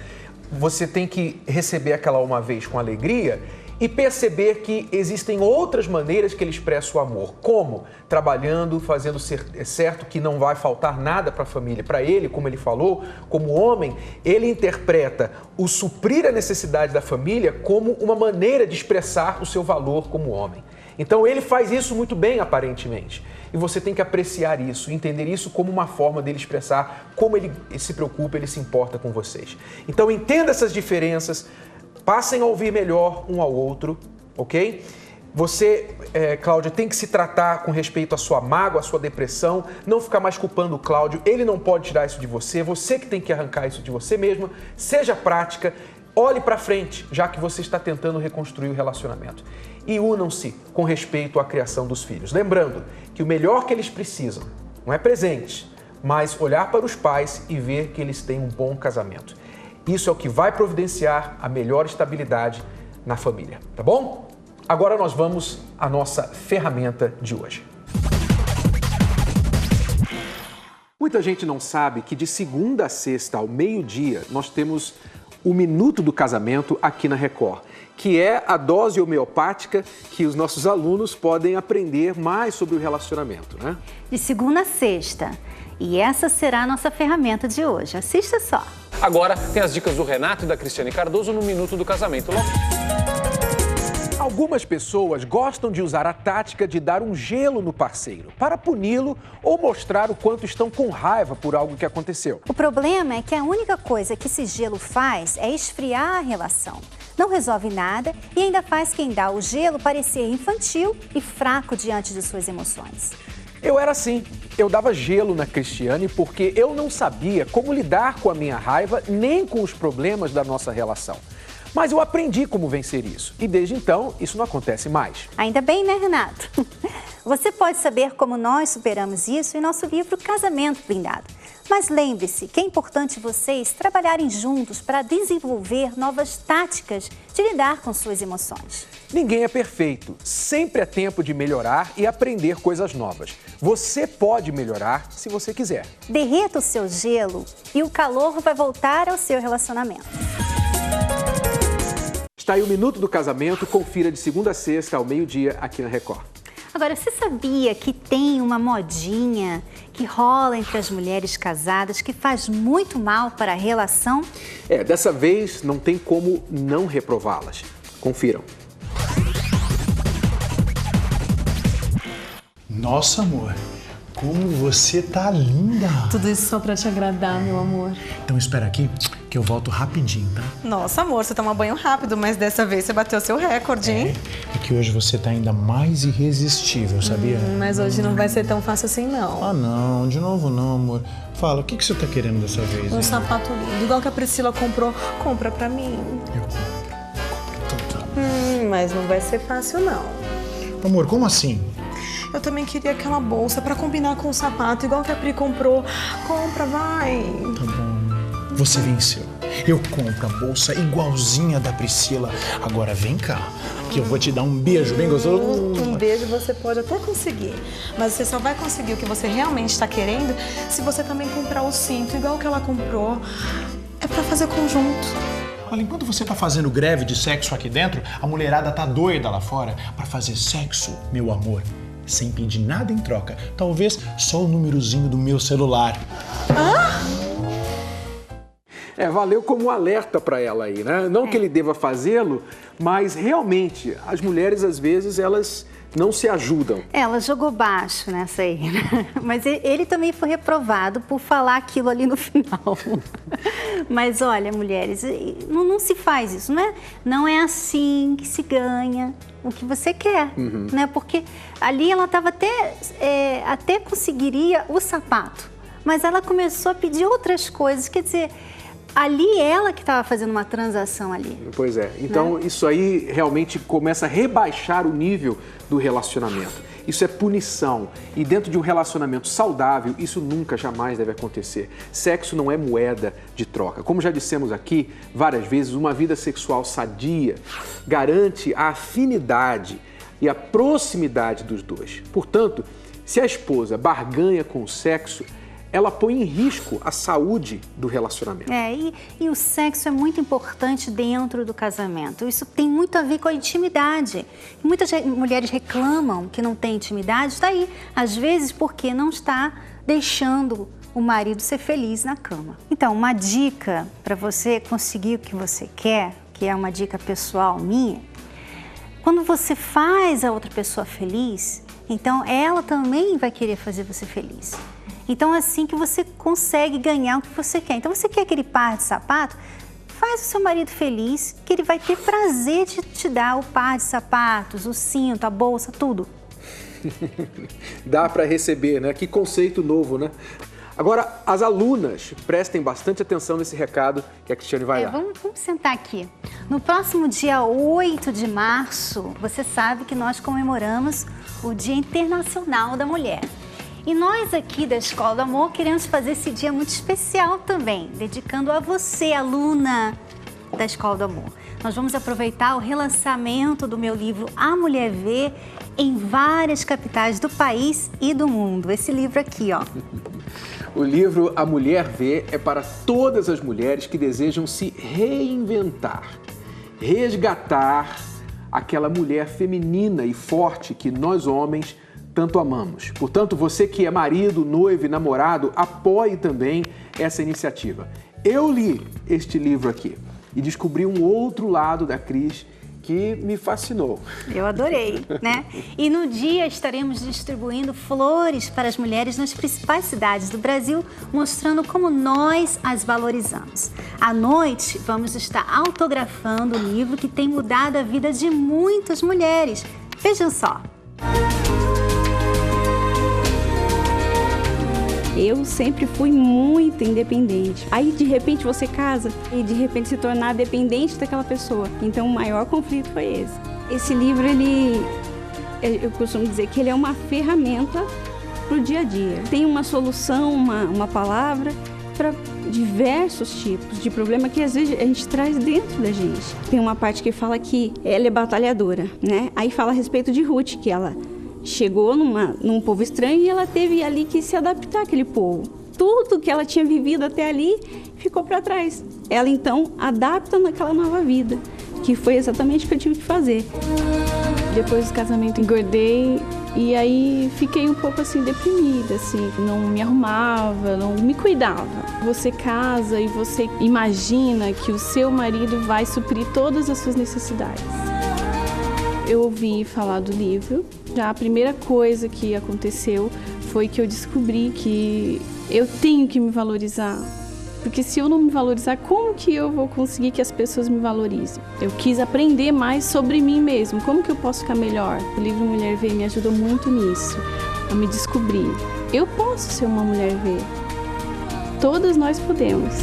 Você tem que receber aquela uma vez com alegria e perceber que existem outras maneiras que ele expressa o amor. Como? Trabalhando, fazendo certo que não vai faltar nada para a família. Para ele, como ele falou, como homem, ele interpreta o suprir a necessidade da família como uma maneira de expressar o seu valor como homem. Então ele faz isso muito bem, aparentemente. E você tem que apreciar isso, entender isso como uma forma dele expressar como ele se preocupa, ele se importa com vocês. Então entenda essas diferenças, passem a ouvir melhor um ao outro, ok? Você, Cláudia, tem que se tratar com respeito à sua mágoa, à sua depressão, não ficar mais culpando o Cláudio, ele não pode tirar isso de você que tem que arrancar isso de você mesma, seja prática, olhe para frente, já que você está tentando reconstruir o relacionamento. E unam-se com respeito à criação dos filhos. Lembrando que o melhor que eles precisam não é presente, mas olhar para os pais e ver que eles têm um bom casamento. Isso é o que vai providenciar a melhor estabilidade na família, tá bom? Agora nós vamos à nossa ferramenta de hoje. Muita gente não sabe que de segunda a sexta ao meio-dia nós temos o Minuto do Casamento aqui na Record, que é a dose homeopática que os nossos alunos podem aprender mais sobre o relacionamento, né? De segunda a sexta. E essa será a nossa ferramenta de hoje. Assista só. Agora tem as dicas do Renato e da Cristiane Cardoso no Minuto do Casamento. Algumas pessoas gostam de usar a tática de dar um gelo no parceiro para puni-lo ou mostrar o quanto estão com raiva por algo que aconteceu. O problema é que a única coisa que esse gelo faz é esfriar a relação. Não resolve nada e ainda faz quem dá o gelo parecer infantil e fraco diante de suas emoções. Eu era assim, eu dava gelo na Cristiane porque eu não sabia como lidar com a minha raiva nem com os problemas da nossa relação. Mas eu aprendi como vencer isso e desde então isso não acontece mais. Ainda bem, né, Renato? Você pode saber como nós superamos isso em nosso livro Casamento Blindado. Mas lembre-se que é importante vocês trabalharem juntos para desenvolver novas táticas de lidar com suas emoções. Ninguém é perfeito, sempre é tempo de melhorar e aprender coisas novas. Você pode melhorar se você quiser. Derreta o seu gelo e o calor vai voltar ao seu relacionamento. Está aí o Minuto do Casamento, confira de segunda a sexta ao meio-dia aqui na Record. Agora, você sabia que tem uma modinha que rola entre as mulheres casadas que faz muito mal para a relação? Dessa vez não tem como não reprová-las. Confiram. Nossa, amor, como você tá linda! Tudo isso só pra te agradar, meu amor. Então espera aqui que eu volto rapidinho, tá? Nossa, amor, você toma banho rápido, mas dessa vez você bateu seu recorde, hein? É que hoje você tá ainda mais irresistível, sabia? Mas hoje não vai ser tão fácil assim, não. Ah, não, de novo não, amor. Fala, o que você tá querendo dessa vez? Um sapato lindo, igual que a Priscila comprou. Compra pra mim. Eu compro tudo. Mas não vai ser fácil, não. Amor, como assim? Eu também queria aquela bolsa pra combinar com o sapato, igual que a Pri comprou. Compra, vai. Tá bom. Você venceu. Eu compro a bolsa igualzinha da Priscila. Agora vem cá, que eu vou te dar um beijo bem gostoso. Um beijo você pode até conseguir, mas você só vai conseguir o que você realmente está querendo se você também comprar o cinto, igual o que ela comprou. É pra fazer conjunto. Olha, enquanto você tá fazendo greve de sexo aqui dentro, a mulherada tá doida lá fora pra fazer sexo, meu amor, sem pedir nada em troca. Talvez só o númerozinho do meu celular. Valeu como um alerta para ela aí, né? Não que ele deva fazê-lo, mas realmente as mulheres às vezes elas não se ajudam. Ela jogou baixo nessa aí, né? Mas ele também foi reprovado por falar aquilo ali no final. Mas olha, mulheres, não se faz isso, né? Não é assim que se ganha o que você quer, né? Porque ali ela estava até conseguiria o sapato, mas ela começou a pedir outras coisas, quer dizer, ali ela que estava fazendo uma transação ali. Pois é, então isso aí realmente começa a rebaixar o nível do relacionamento. Isso é punição e dentro de um relacionamento saudável, isso nunca, jamais deve acontecer. Sexo não é moeda de troca. Como já dissemos aqui várias vezes, uma vida sexual sadia garante a afinidade e a proximidade dos dois. Portanto, se a esposa barganha com o sexo, ela põe em risco a saúde do relacionamento. E o sexo é muito importante dentro do casamento. Isso tem muito a ver com a intimidade. Muitas mulheres reclamam que não tem intimidade, está aí, às vezes porque não está deixando o marido ser feliz na cama. Então, uma dica para você conseguir o que você quer, que é uma dica pessoal minha, quando você faz a outra pessoa feliz, então ela também vai querer fazer você feliz. Então, é assim que você consegue ganhar o que você quer. Então, você quer aquele par de sapato? Faz o seu marido feliz, que ele vai ter prazer de te dar o par de sapatos, o cinto, a bolsa, tudo. Dá para receber, né? Que conceito novo, né? Agora, as alunas, prestem bastante atenção nesse recado que a Cristiane vai dar. Vamos sentar aqui. No próximo dia 8 de março, você sabe que nós comemoramos o Dia Internacional da Mulher. E nós aqui da Escola do Amor queremos fazer esse dia muito especial também, dedicando a você, aluna da Escola do Amor. Nós vamos aproveitar o relançamento do meu livro A Mulher Vê em várias capitais do país e do mundo. Esse livro aqui, ó. O livro A Mulher Vê é para todas as mulheres que desejam se reinventar, resgatar aquela mulher feminina e forte que nós homens tanto amamos. Portanto, você que é marido, noivo e namorado, apoie também essa iniciativa. Eu li este livro aqui e descobri um outro lado da Cris que me fascinou. Eu adorei, né? E no dia estaremos distribuindo flores para as mulheres nas principais cidades do Brasil, mostrando como nós as valorizamos. À noite, vamos estar autografando o livro que tem mudado a vida de muitas mulheres. Vejam só. Eu sempre fui muito independente. Aí, de repente, você casa e, de repente, se tornar dependente daquela pessoa. Então, o maior conflito foi esse. Esse livro, eu costumo dizer que ele é uma ferramenta para o dia a dia. Tem uma solução, uma palavra para diversos tipos de problema que, às vezes, a gente traz dentro da gente. Tem uma parte que fala que ela é batalhadora, né? Aí fala a respeito de Ruth, que ela chegou num povo estranho e ela teve ali que se adaptar àquele povo. Tudo que ela tinha vivido até ali ficou para trás. Ela, então, adapta naquela nova vida, que foi exatamente o que eu tive que fazer. Depois do casamento, engordei e aí fiquei um pouco assim deprimida, assim, não me arrumava, não me cuidava. Você casa e você imagina que o seu marido vai suprir todas as suas necessidades. Eu ouvi falar do livro. Já a primeira coisa que aconteceu foi que eu descobri que eu tenho que me valorizar. Porque se eu não me valorizar, como que eu vou conseguir que as pessoas me valorizem? Eu quis aprender mais sobre mim mesmo. Como que eu posso ficar melhor? O livro Mulher Vê me ajudou muito nisso, a me descobrir. Eu posso ser uma mulher Vê. Todas nós podemos.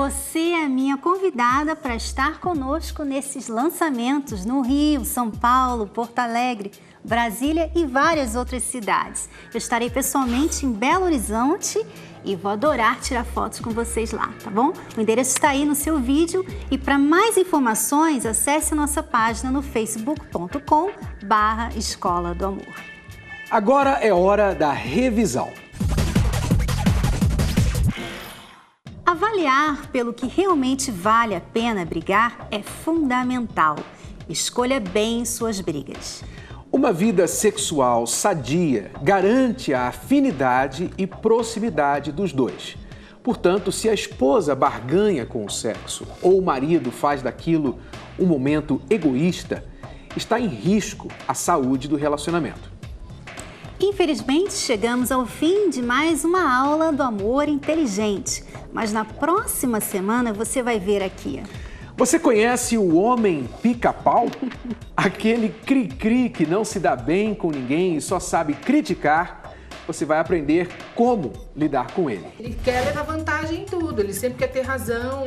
Você é a minha convidada para estar conosco nesses lançamentos no Rio, São Paulo, Porto Alegre, Brasília e várias outras cidades. Eu estarei pessoalmente em Belo Horizonte e vou adorar tirar fotos com vocês lá, tá bom? O endereço está aí no seu vídeo e para mais informações, acesse a nossa página no facebook.com/Escola do Amor. Agora é hora da revisão. Avaliar pelo que realmente vale a pena brigar é fundamental. Escolha bem suas brigas. Uma vida sexual sadia garante a afinidade e proximidade dos dois. Portanto, se a esposa barganha com o sexo ou o marido faz daquilo um momento egoísta, está em risco a saúde do relacionamento. Infelizmente, chegamos ao fim de mais uma aula do amor inteligente. Mas na próxima semana você vai ver aqui. Você conhece o homem pica-pau? Aquele cri-cri que não se dá bem com ninguém e só sabe criticar. Você vai aprender como lidar com ele. Ele quer levar vantagem em tudo, ele sempre quer ter razão.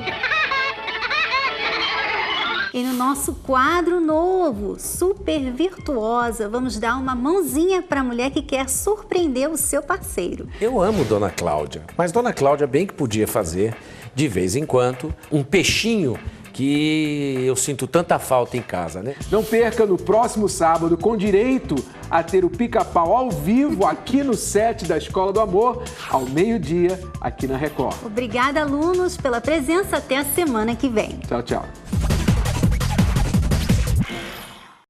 E no nosso quadro novo, Super Virtuosa, vamos dar uma mãozinha para a mulher que quer surpreender o seu parceiro. Eu amo Dona Cláudia, mas Dona Cláudia bem que podia fazer, de vez em quando, um peixinho que eu sinto tanta falta em casa, né? Não perca no próximo sábado, com direito a ter o pica-pau ao vivo aqui no set da Escola do Amor, ao meio-dia, aqui na Record. Obrigada, alunos, pela presença. Até a semana que vem. Tchau, tchau.